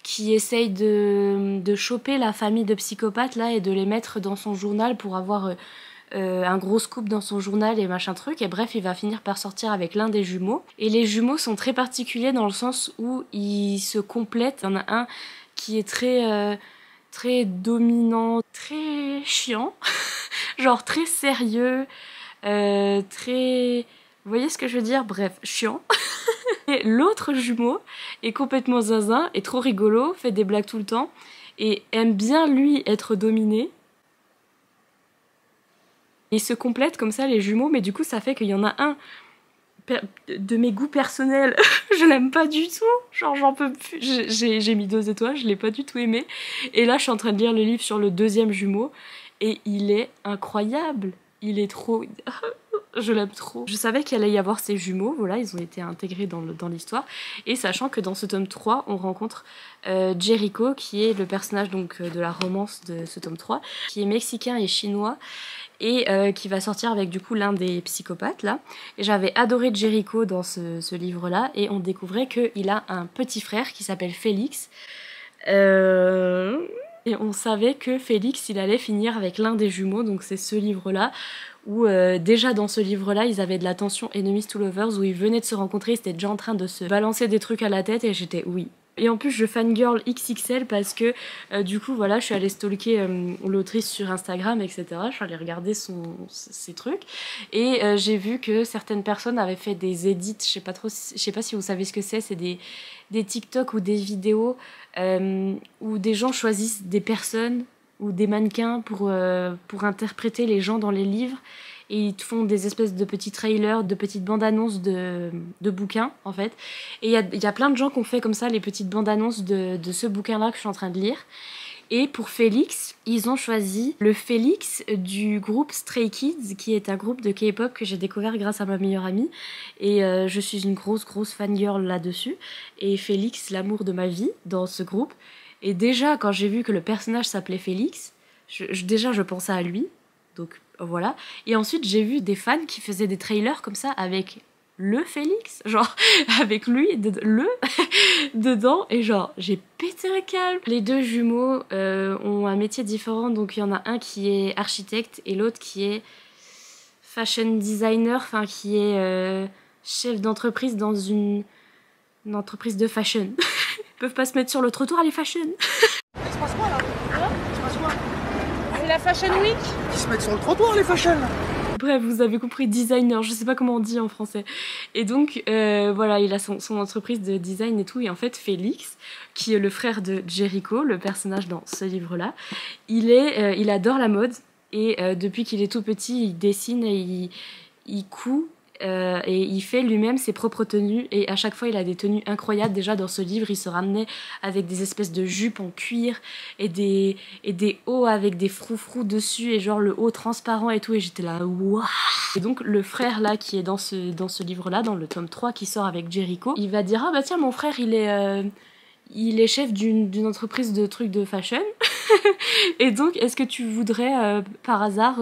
qui essaye de choper la famille de psychopathes là et de les mettre dans son journal pour avoir un gros scoop dans son journal et machin truc. Et bref, il va finir par sortir avec l'un des jumeaux. Et les jumeaux sont très particuliers dans le sens où ils se complètent. Il y en a un qui est très dominant, très chiant, genre très sérieux, très... Vous voyez ce que je veux dire? Bref, chiant. Et l'autre jumeau est complètement zinzin, est trop rigolo, fait des blagues tout le temps, et aime bien, lui, être dominé. Ils se complètent comme ça, les jumeaux, mais du coup, ça fait qu'il y en a un de mes goûts personnels, je l'aime pas du tout, genre j'en peux plus, j'ai mis 2 étoiles, je l'ai pas du tout aimé, et là je suis en train de lire le livre sur le deuxième jumeau, et il est incroyable, il est trop... Je l'aime trop. Je savais qu'il allait y avoir ces jumeaux, voilà, ils ont été intégrés dans l'histoire, et sachant que dans ce tome 3, on rencontre Jericho, qui est le personnage donc de la romance de ce tome 3, qui est mexicain et chinois, et qui va sortir avec du coup l'un des psychopathes là. Et j'avais adoré Jericho dans ce livre-là, et on découvrait qu'il a un petit frère qui s'appelle Félix. Et on savait que Félix, il allait finir avec l'un des jumeaux, donc c'est ce livre-là, où déjà dans ce livre-là, ils avaient de la tension Enemies to Lovers, où ils venaient de se rencontrer, ils étaient déjà en train de se balancer des trucs à la tête, et j'étais oui. Et en plus, je fangirl XXL parce que du coup, voilà, je suis allée stalker l'autrice sur Instagram, etc. Je suis allée regarder ses trucs, et j'ai vu que certaines personnes avaient fait des edits, je sais pas si vous savez ce que c'est des TikTok ou des vidéos où des gens choisissent des personnes ou des mannequins pour interpréter les gens dans les livres, et ils te font des espèces de petits trailers, de petites bandes-annonces de bouquins, en fait. Et il y a plein de gens qui ont fait comme ça les petites bandes-annonces de ce bouquin-là que je suis en train de lire. Et pour Félix, ils ont choisi le Félix du groupe Stray Kids, qui est un groupe de K-pop que j'ai découvert grâce à ma meilleure amie. Et je suis une grosse fangirl là-dessus. Et Félix, l'amour de ma vie, dans ce groupe. Et déjà, quand j'ai vu que le personnage s'appelait Félix, déjà je pensais à lui. Donc voilà. Et ensuite, j'ai vu des fans qui faisaient des trailers comme ça avec le Félix, genre avec lui, dedans, et genre j'ai pété un câble. Les 2 jumeaux ont un métier différent, donc il y en a un qui est architecte et l'autre qui est fashion designer, enfin qui est chef d'entreprise dans une entreprise de fashion. Ils peuvent pas se mettre sur le trottoir, les fashion. Il se passe quoi là? Il se passe quoi? C'est la Fashion Week. Ils se mettent sur le trottoir les fashion. Bref, vous avez compris, designer, je sais pas comment on dit en français. Et donc, voilà, il a son entreprise de design et tout. Et en fait, Félix, qui est le frère de Jericho, le personnage dans ce livre-là, il adore la mode. Et depuis qu'il est tout petit, il dessine et il coud. Et il fait lui-même ses propres tenues, et à chaque fois il a des tenues incroyables. Déjà dans ce livre, il se ramenait avec des espèces de jupes en cuir et des hauts avec des froufrous dessus, et genre le haut transparent et tout, et j'étais là waouh. Et donc le frère là qui est dans ce livre là, dans le tome 3 qui sort avec Jericho, il va dire ah bah tiens, mon frère il est chef d'une entreprise de trucs de fashion. Et donc est-ce que tu voudrais par hasard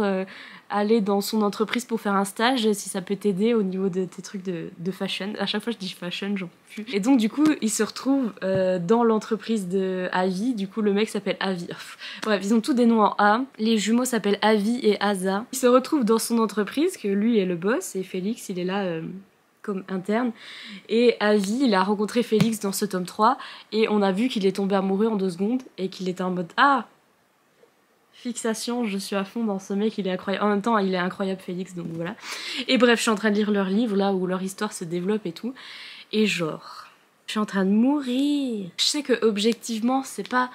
aller dans son entreprise pour faire un stage, si ça peut t'aider au niveau de tes trucs de fashion. À chaque fois je dis fashion, j'en peux plus. Et donc du coup il se retrouve dans l'entreprise de Avi. Du coup le mec s'appelle Avi. Bref, ils ont tous des noms en A. Les jumeaux s'appellent Avi et Asa. Il se retrouve dans son entreprise, que lui est le boss, et Félix il est là comme interne. Et Avi, il a rencontré Félix dans ce tome 3, et on a vu qu'il est tombé amoureux en 2 secondes, et qu'il était en mode ah, fixation, je suis à fond dans ce mec, il est incroyable. En même temps, il est incroyable, Félix, donc voilà. Et bref, je suis en train de lire leur livre, là où leur histoire se développe et tout. Et genre, je suis en train de mourir. Je sais que objectivement, c'est pas...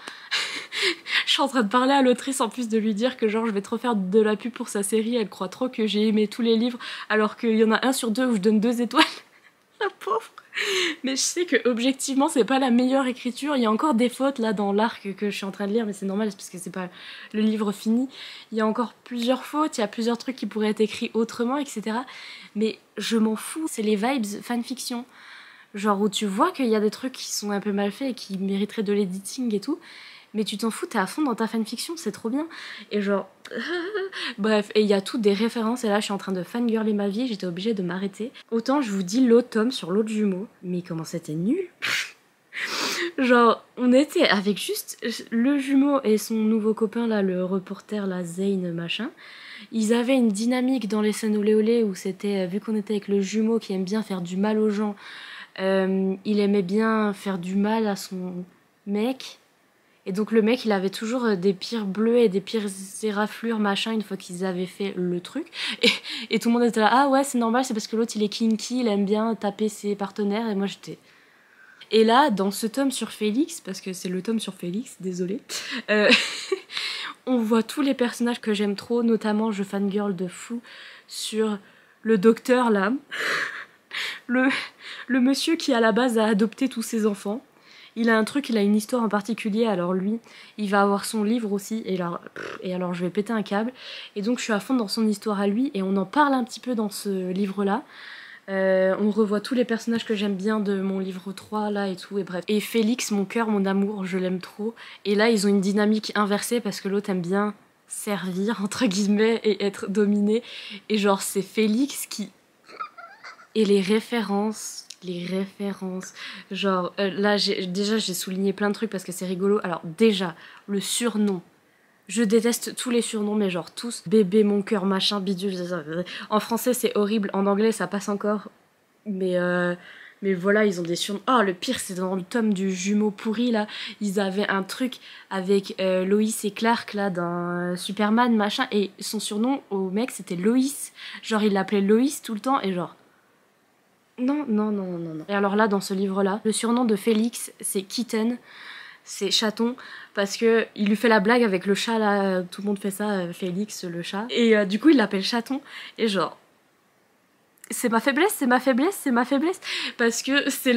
Je suis en train de parler à l'autrice en plus de lui dire que genre je vais trop faire de la pub pour sa série, elle croit trop que j'ai aimé tous les livres, alors qu'il y en a un sur 2 où je donne 2 étoiles. La pauvre. Mais je sais que objectivement c'est pas la meilleure écriture, il y a encore des fautes là dans l'arc que je suis en train de lire, mais c'est normal parce que c'est pas le livre fini. Il y a encore plusieurs fautes, il y a plusieurs trucs qui pourraient être écrits autrement, etc. Mais je m'en fous, c'est les vibes fanfiction. Genre où tu vois qu'il y a des trucs qui sont un peu mal faits et qui mériteraient de l'editing et tout. mais tu t'en fous, t'es à fond dans ta fanfiction, c'est trop bien. Et genre... Bref, et il y a toutes des références, et là je suis en train de fangirler ma vie, j'étais obligée de m'arrêter. Autant je vous dis l'autre tome sur l'autre jumeau, mais comment c'était nul. Genre, on était avec juste le jumeau et son nouveau copain là, le reporter là, Zane machin. Ils avaient une dynamique dans les scènes olé olé où c'était, vu qu'on était avec le jumeau qui aime bien faire du mal aux gens, il aimait bien faire du mal à son mec. Et donc le mec il avait toujours des pires bleus et des pires éraflures machin une fois qu'ils avaient fait le truc. Et tout le monde était là, ah ouais c'est normal, c'est parce que l'autre il est kinky, il aime bien taper ses partenaires. Et moi j'étais... Et là, dans ce tome sur Félix, parce que c'est le tome sur Félix, désolé, on voit tous les personnages que j'aime trop, notamment je fangirl de fou sur le docteur là, le monsieur qui à la base a adopté tous ses enfants. Il a un truc, il a une histoire en particulier, alors lui, il va avoir son livre aussi, et alors je vais péter un câble. Et donc je suis à fond dans son histoire à lui, et on en parle un petit peu dans ce livre-là. On revoit tous les personnages que j'aime bien de mon livre 3 là et tout, et bref. Et Félix, mon cœur, mon amour, je l'aime trop. Et là ils ont une dynamique inversée parce que l'autre aime bien servir entre guillemets et être dominé. Et genre c'est Félix qui... Et les références, genre là j'ai souligné plein de trucs parce que c'est rigolo. Alors déjà, le surnom. Je déteste tous les surnoms, mais genre tous. Bébé, mon cœur, machin, bidule. En français, c'est horrible. En anglais, ça passe encore. Mais voilà, ils ont des surnoms. Oh, le pire, c'est dans le tome du jumeau pourri, là. Ils avaient un truc avec Lois et Clark, là, dans Superman, machin. Et son surnom au mec, c'était Lois. Genre, il l'appelait Lois tout le temps. Et genre... Non. Et alors là, dans ce livre-là, le surnom de Félix, c'est Kitten. C'est chaton, parce que il lui fait la blague avec le chat là, tout le monde fait ça, Félix le chat, et du coup il l'appelle chaton, et genre c'est ma faiblesse, parce que c'est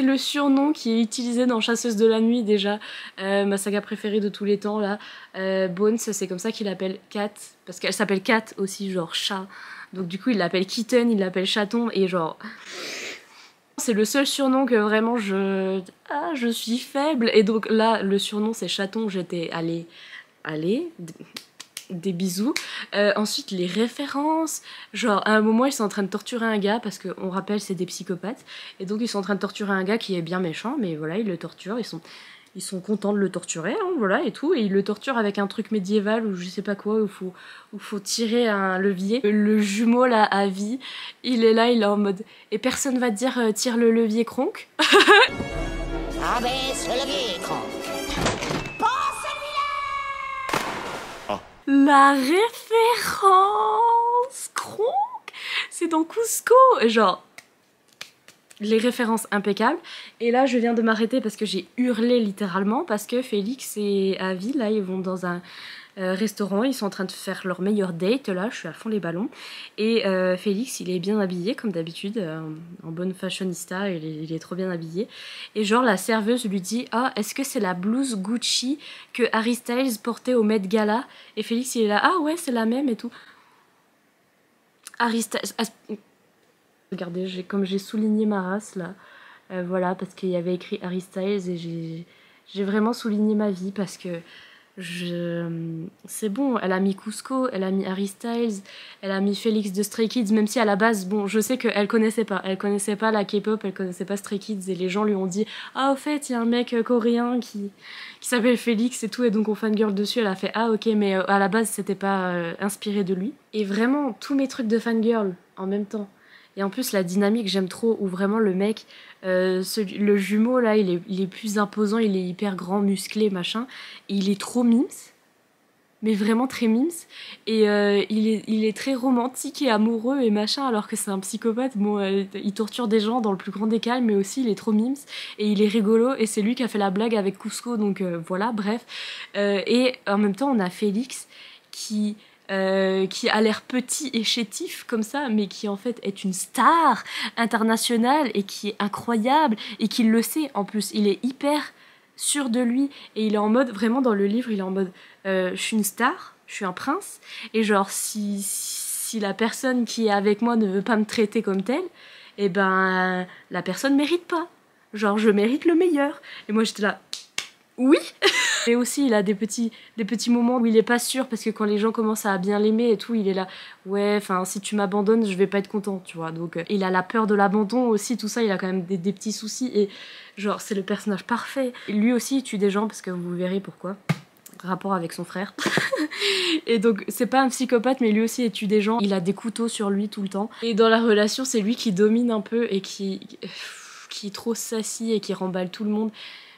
le surnom qui est utilisé dans Chasseuse de la nuit déjà, ma saga préférée de tous les temps là. Bones, c'est comme ça qu'il appelle Cat, parce qu'elle s'appelle Cat aussi, genre chat, donc du coup il l'appelle Kitten, il l'appelle chaton, et genre... C'est le seul surnom que vraiment je suis faible. Et donc là, le surnom c'est chaton, j'étais allez, des bisous. Ensuite, les références. Genre, à un moment, ils sont en train de torturer un gars, parce qu'on rappelle, c'est des psychopathes. Et donc, ils sont en train de torturer un gars qui est bien méchant, mais voilà, ils le torturent, ils sont contents de le torturer, hein, voilà, et tout. Et ils le torturent avec un truc médiéval ou je sais pas quoi, où faut tirer un levier. Le jumeau, là, à vie, il est là, il est en mode... Et personne va te dire tire le levier Kronk. Abaisse le levier, Kronk. La référence Kronk, c'est dans Cusco. Genre... Les références impeccables. Et là, je viens de m'arrêter parce que j'ai hurlé littéralement, parce que Félix et Avi, là, ils vont dans un restaurant, ils sont en train de faire leur meilleur date, là, je suis à fond les ballons. Et Félix, il est bien habillé, comme d'habitude, en bonne fashionista, il est trop bien habillé. Et genre, la serveuse lui dit « Ah, est-ce que c'est la blouse Gucci que Harry Styles portait au Met Gala ?» Et Félix, il est là « Ah ouais, c'est la même et tout. » Harry Styles... Regardez, comme j'ai souligné ma race là, voilà, parce qu'il y avait écrit Harry Styles et j'ai vraiment souligné ma vie parce que c'est bon, elle a mis Cusco, elle a mis Harry Styles, elle a mis Félix de Stray Kids, même si à la base, bon, je sais qu'elle connaissait pas la K-pop, elle connaissait pas Stray Kids et les gens lui ont dit « Ah, au fait, il y a un mec coréen qui s'appelle Félix et tout, et donc on fangirl dessus. » Elle a fait « Ah, ok, mais à la base, c'était pas inspiré de lui. » Et vraiment, tous mes trucs de fangirl en même temps. Et en plus, la dynamique, j'aime trop, où vraiment le mec, le jumeau, là, il est plus imposant, il est hyper grand, musclé, machin. Et il est trop mimes, mais vraiment très mimes. Et il est très romantique et amoureux et machin, alors que c'est un psychopathe. Bon, il torture des gens dans le plus grand des calmes, mais aussi il est trop mimes. Et il est rigolo, et c'est lui qui a fait la blague avec Cusco, donc voilà, bref. Et en même temps, on a Félix qui a l'air petit et chétif comme ça, mais qui en fait est une star internationale et qui est incroyable et qui le sait en plus. Il est hyper sûr de lui et il est en mode, vraiment dans le livre, il est en mode je suis une star, je suis un prince, et genre si la personne qui est avec moi ne veut pas me traiter comme telle, et ben la personne mérite pas. Genre je mérite le meilleur. Et moi j'étais là, Oui. Et aussi il a des petits moments où il est pas sûr parce que quand les gens commencent à bien l'aimer et tout, il est là ouais, enfin si tu m'abandonnes, je vais pas être content, tu vois. Donc il a la peur de l'abandon aussi, tout ça, il a quand même des petits soucis et genre c'est le personnage parfait. Et lui aussi il tue des gens parce que vous verrez pourquoi. Rapport avec son frère. Et donc c'est pas un psychopathe mais lui aussi il tue des gens, il a des couteaux sur lui tout le temps. Et dans la relation c'est lui qui domine un peu et qui est trop sassy et qui remballe tout le monde.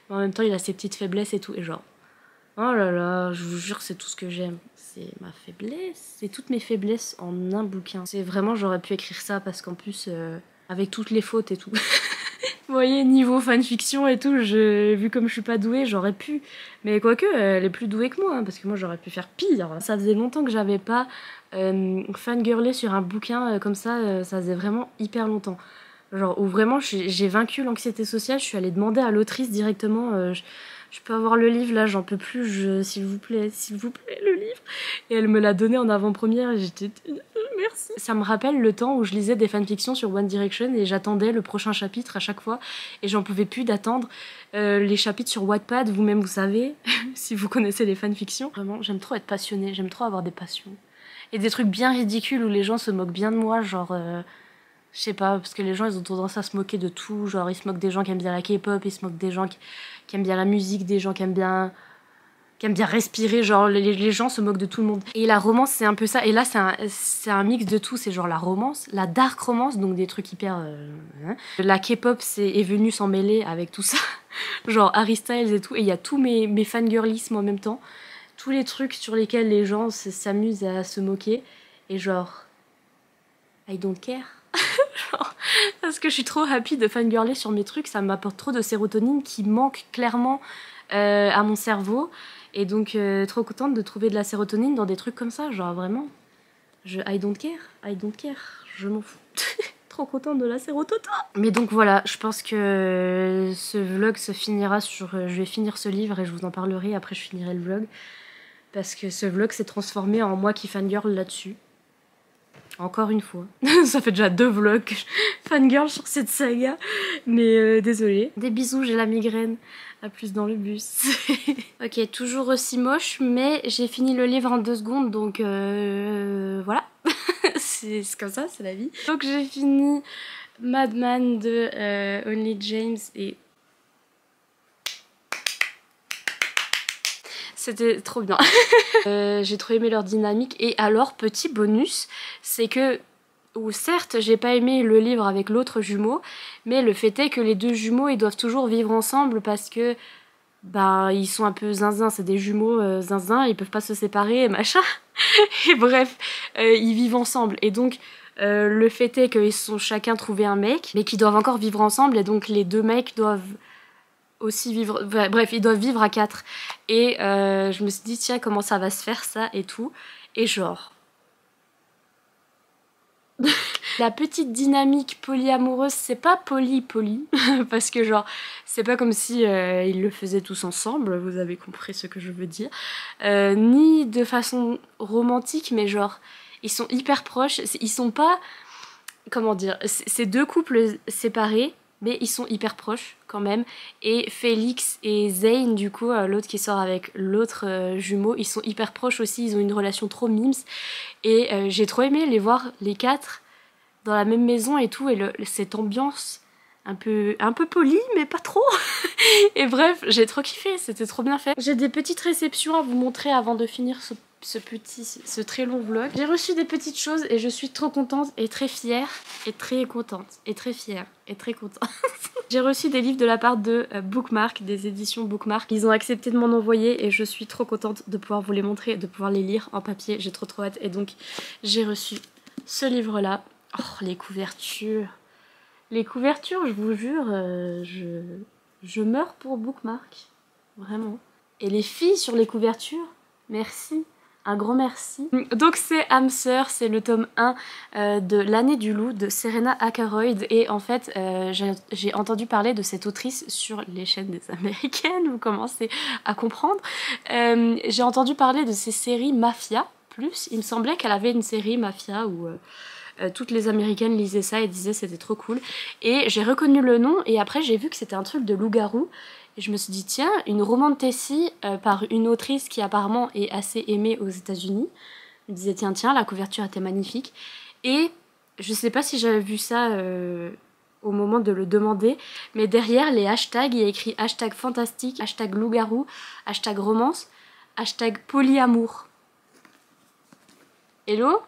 Mais en même temps il a ses petites faiblesses et tout et genre oh là là, je vous jure c'est tout ce que j'aime. C'est ma faiblesse, c'est toutes mes faiblesses en un bouquin. C'est vraiment j'aurais pu écrire ça parce qu'en plus avec toutes les fautes et tout. Vous voyez, niveau fanfiction et tout, vu comme je suis pas douée, j'aurais pu. Mais quoique, elle est plus douée que moi, hein, parce que moi j'aurais pu faire pire. Ça faisait longtemps que j'avais pas fangirlé sur un bouquin comme ça, ça faisait vraiment hyper longtemps. Genre, où vraiment j'ai vaincu l'anxiété sociale, je suis allée demander à l'autrice directement, je peux avoir le livre là, j'en peux plus, s'il vous plaît, le livre. Et elle me l'a donné en avant-première et j'étais merci. Ça me rappelle le temps où je lisais des fanfictions sur One Direction et j'attendais le prochain chapitre à chaque fois et j'en pouvais plus d'attendre les chapitres sur Wattpad, vous-même vous savez, si vous connaissez les fanfictions. Vraiment, j'aime trop être passionnée, j'aime trop avoir des passions. Et des trucs bien ridicules où les gens se moquent bien de moi, genre... je sais pas, parce que les gens ils ont tendance à se moquer de tout, genre ils se moquent des gens qui aiment bien la K-pop, ils se moquent des gens qui aiment bien la musique, des gens qui aiment bien respirer, genre les gens se moquent de tout le monde. Et la romance c'est un peu ça, et là c'est un mix de tout, c'est genre la romance, la dark romance, donc des trucs hyper... La K-pop est venue s'en mêler avec tout ça, genre Harry Styles et tout, et il y a tous mes fangirlismes en même temps, tous les trucs sur lesquels les gens s'amusent à se moquer, et genre... I don't care. Genre, parce que je suis trop happy de fangirler sur mes trucs, ça m'apporte trop de sérotonine qui manque clairement à mon cerveau et donc trop contente de trouver de la sérotonine dans des trucs comme ça, genre vraiment I don't care, je m'en fous. Trop contente de la sérotonine. Mais donc voilà, je pense que ce vlog se finira sur... je vais finir ce livre et je vous en parlerai, après je finirai le vlog parce que ce vlog s'est transformé en moi qui fangirl là-dessus. Encore une fois. Ça fait déjà 2 vlogs que je fangirl sur cette saga. Mais désolée. Des bisous, j'ai la migraine. À plus dans le bus. Ok, toujours aussi moche, mais j'ai fini le livre en 2 secondes, donc voilà. C'est comme ça, c'est la vie. Donc j'ai fini Madman de Only James et... C'était trop bien. J'ai trop aimé leur dynamique. Et alors, petit bonus, c'est que, ou certes, j'ai pas aimé le livre avec l'autre jumeau, mais le fait est que les 2 jumeaux, ils doivent toujours vivre ensemble parce que, bah, ils sont un peu zinzin, c'est des jumeaux zinzin, ils peuvent pas se séparer, machin. Et bref, ils vivent ensemble. Et donc, le fait est qu'ils sont chacun trouvé un mec, mais qu'ils doivent encore vivre ensemble, et donc les 2 mecs doivent aussi vivre, bref, ils doivent vivre à 4 et je me suis dit tiens comment ça va se faire ça et tout et genre la petite dynamique polyamoureuse, c'est pas poly parce que genre c'est pas comme si ils le faisaient tous ensemble, vous avez compris ce que je veux dire, ni de façon romantique, mais genre ils sont hyper proches, ils sont pas, comment dire, c'est 2 couples séparés mais ils sont hyper proches quand même. Et Félix et Zayn, du coup, l'autre qui sort avec l'autre jumeau, ils sont hyper proches aussi, ils ont une relation trop mimes. Et j'ai trop aimé les voir, les 4, dans la même maison et tout, et cette ambiance un peu polie, mais pas trop. Et bref, j'ai trop kiffé, c'était trop bien fait. J'ai des petites réceptions à vous montrer avant de finir ce très long vlog. J'ai reçu des petites choses et je suis trop contente et très fière et très contente et très fière et très contente. J'ai reçu des livres de la part de Bookmark, des éditions Bookmark. Ils ont accepté de m'en envoyer et je suis trop contente de pouvoir vous les montrer, de pouvoir les lire en papier. J'ai trop hâte et donc j'ai reçu ce livre là. Oh, les couvertures. Les couvertures, je vous jure, je meurs pour Bookmark. Vraiment. Et les filles sur les couvertures, merci. Un grand merci. Donc c'est âme sœur, c'est le tome 1 de L'année du loup de Serena Akeroyd. Et en fait, j'ai entendu parler de cette autrice sur les chaînes des américaines, vous commencez à comprendre. J'ai entendu parler de ces séries Mafia, plus. Il me semblait qu'elle avait une série Mafia où toutes les américaines lisaient ça et disaient c'était trop cool. Et j'ai reconnu le nom et après j'ai vu que c'était un truc de loup-garou. Et je me suis dit tiens, une romantasy par une autrice qui apparemment est assez aimée aux États-Unis. Je me disais tiens, la couverture était magnifique. Et je sais pas si j'avais vu ça au moment de le demander, mais derrière les hashtags, il y a écrit hashtag fantastique, hashtag loup-garou, hashtag romance, hashtag polyamour. Hello?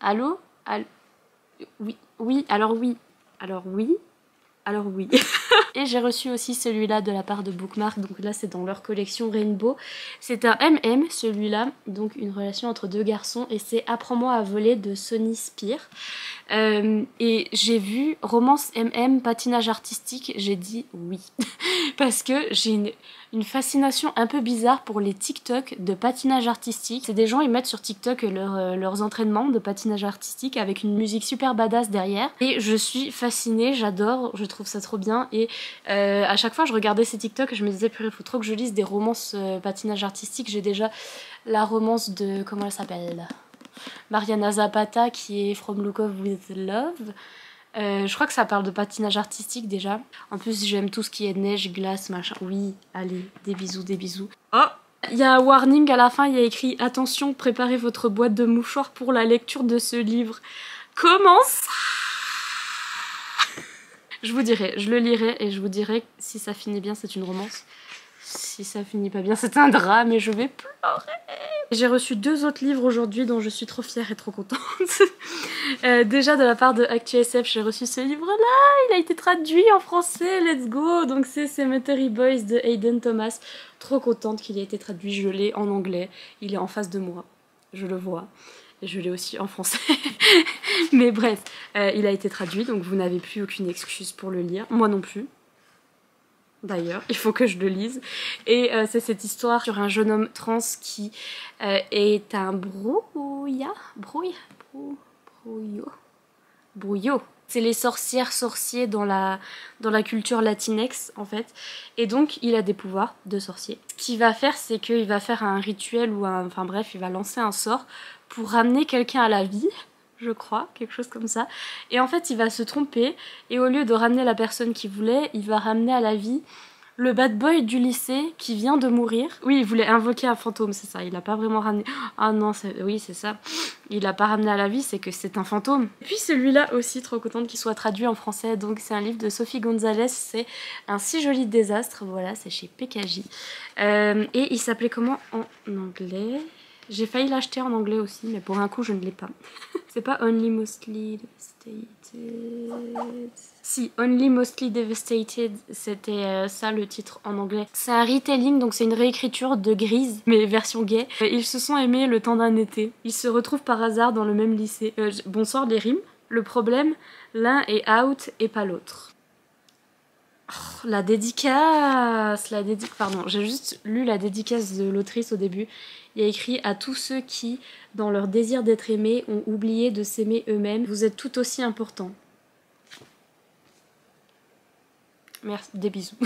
Allô? Oui, oui, alors oui, alors oui, alors oui. Et j'ai reçu aussi celui-là de la part de Bookmark, donc là c'est dans leur collection Rainbow. C'est un MM celui-là, donc une relation entre deux garçons, et c'est Apprends-moi à voler de Sonny Spear. Et j'ai vu romance MM, patinage artistique, j'ai dit oui. Parce que j'ai une fascination un peu bizarre pour les TikTok de patinage artistique. C'est des gens, ils mettent sur TikTok leurs entraînements de patinage artistique avec une musique super badass derrière. Et je suis fascinée, j'adore, je trouve ça trop bien. Et à chaque fois je regardais ces TikTok et je me disais purée, faut trop que je lise des romances patinage artistique. J'ai déjà la romance de, comment elle s'appelle, Mariana Zapata qui est From Look Off with Love. Je crois que ça parle de patinage artistique déjà. En plus j'aime tout ce qui est neige, glace, machin. Oui, allez, des bisous, des bisous. Oh, il y a un warning à la fin, il y a écrit attention, préparez votre boîte de mouchoirs pour la lecture de ce livre. Comment ça? Je vous dirai, je le lirai et je vous dirai si ça finit bien c'est une romance. Si ça finit pas bien c'est un drame et je vais pleurer. J'ai reçu 2 autres livres aujourd'hui dont je suis trop fière et trop contente. Déjà de la part de ActuSF, j'ai reçu ce livre-là, il a été traduit en français, let's go. Donc c'est Cemetery Boys de Hayden Thomas. Trop contente qu'il ait été traduit, je l'ai en anglais, il est en face de moi, je le vois. Et je l'ai aussi en français. Mais bref, il a été traduit, donc vous n'avez plus aucune excuse pour le lire. Moi non plus. D'ailleurs, il faut que je le lise. Et c'est cette histoire sur un jeune homme trans qui est un brouillot. C'est les sorcières-sorciers dans la culture latinex en fait. Et donc il a des pouvoirs de sorcier. Ce qu'il va faire, c'est qu'il va faire un rituel ou enfin bref, il va lancer un sort pour ramener quelqu'un à la vie, je crois, quelque chose comme ça. Et en fait il va se tromper et au lieu de ramener la personne qu'il voulait, il va ramener à la vie le bad boy du lycée qui vient de mourir. Oui, il voulait invoquer un fantôme, c'est ça. Il a pas vraiment ramené... Ah non, oui, c'est ça. Il a pas ramené à la vie, c'est que c'est un fantôme. Et puis celui-là aussi, trop contente qu'il soit traduit en français. Donc c'est un livre de Sophie Gonzalez. C'est Un si joli désastre. Voilà, c'est chez PKJ. Et il s'appelait comment en anglais? J'ai failli l'acheter en anglais aussi, mais pour un coup, je ne l'ai pas. C'est pas Only Mostly Devastated... Si, Only Mostly Devastated, c'était ça le titre en anglais. C'est un retelling, donc c'est une réécriture de Grise, mais version gay. Ils se sont aimés le temps d'un été. Ils se retrouvent par hasard dans le même lycée. Bonsoir les rimes. Le problème, l'un est out et pas l'autre. Oh, la dédicace, pardon, j'ai juste lu la dédicace de l'autrice au début. Il y a écrit à tous ceux qui, dans leur désir d'être aimés, ont oublié de s'aimer eux-mêmes. Vous êtes tout aussi importants. Merci, des bisous.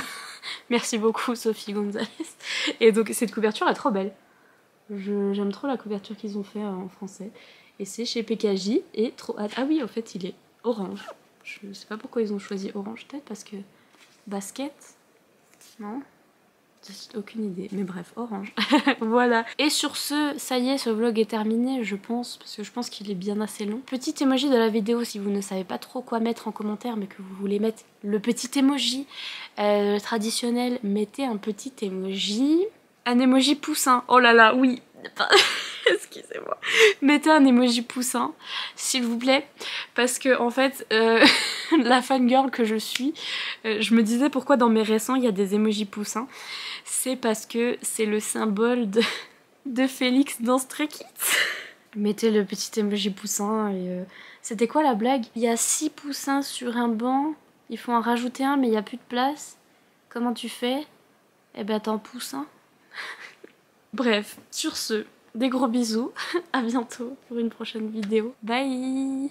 Merci beaucoup Sophie Gonzalez. Et donc cette couverture est trop belle. J'aime trop la couverture qu'ils ont fait en français. Et c'est chez PKJ et trop hâte. Ah oui, en fait il est orange. Je sais pas pourquoi ils ont choisi orange, peut-être parce que basket, non? Aucune idée, mais bref, orange. Voilà. Et sur ce, ça y est, ce vlog est terminé, je pense, parce que je pense qu'il est bien assez long. Petit emoji de la vidéo, si vous ne savez pas trop quoi mettre en commentaire, mais que vous voulez mettre le petit emoji traditionnel, mettez un petit emoji. Un emoji poussin. Oh là là, oui. Excusez-moi. Mettez un emoji poussin, s'il vous plaît, parce que en fait, la fangirl que je suis, je me disais pourquoi dans mes récents il y a des emojis poussins. C'est parce que c'est le symbole de Félix dans Stray Kids. Mettez le petit emoji poussin et c'était quoi la blague? Il y a 6 poussins sur un banc, il faut en rajouter un mais il n'y a plus de place. Comment tu fais? Eh ben t'en pousses un. Bref, sur ce, des gros bisous, à bientôt pour une prochaine vidéo. Bye!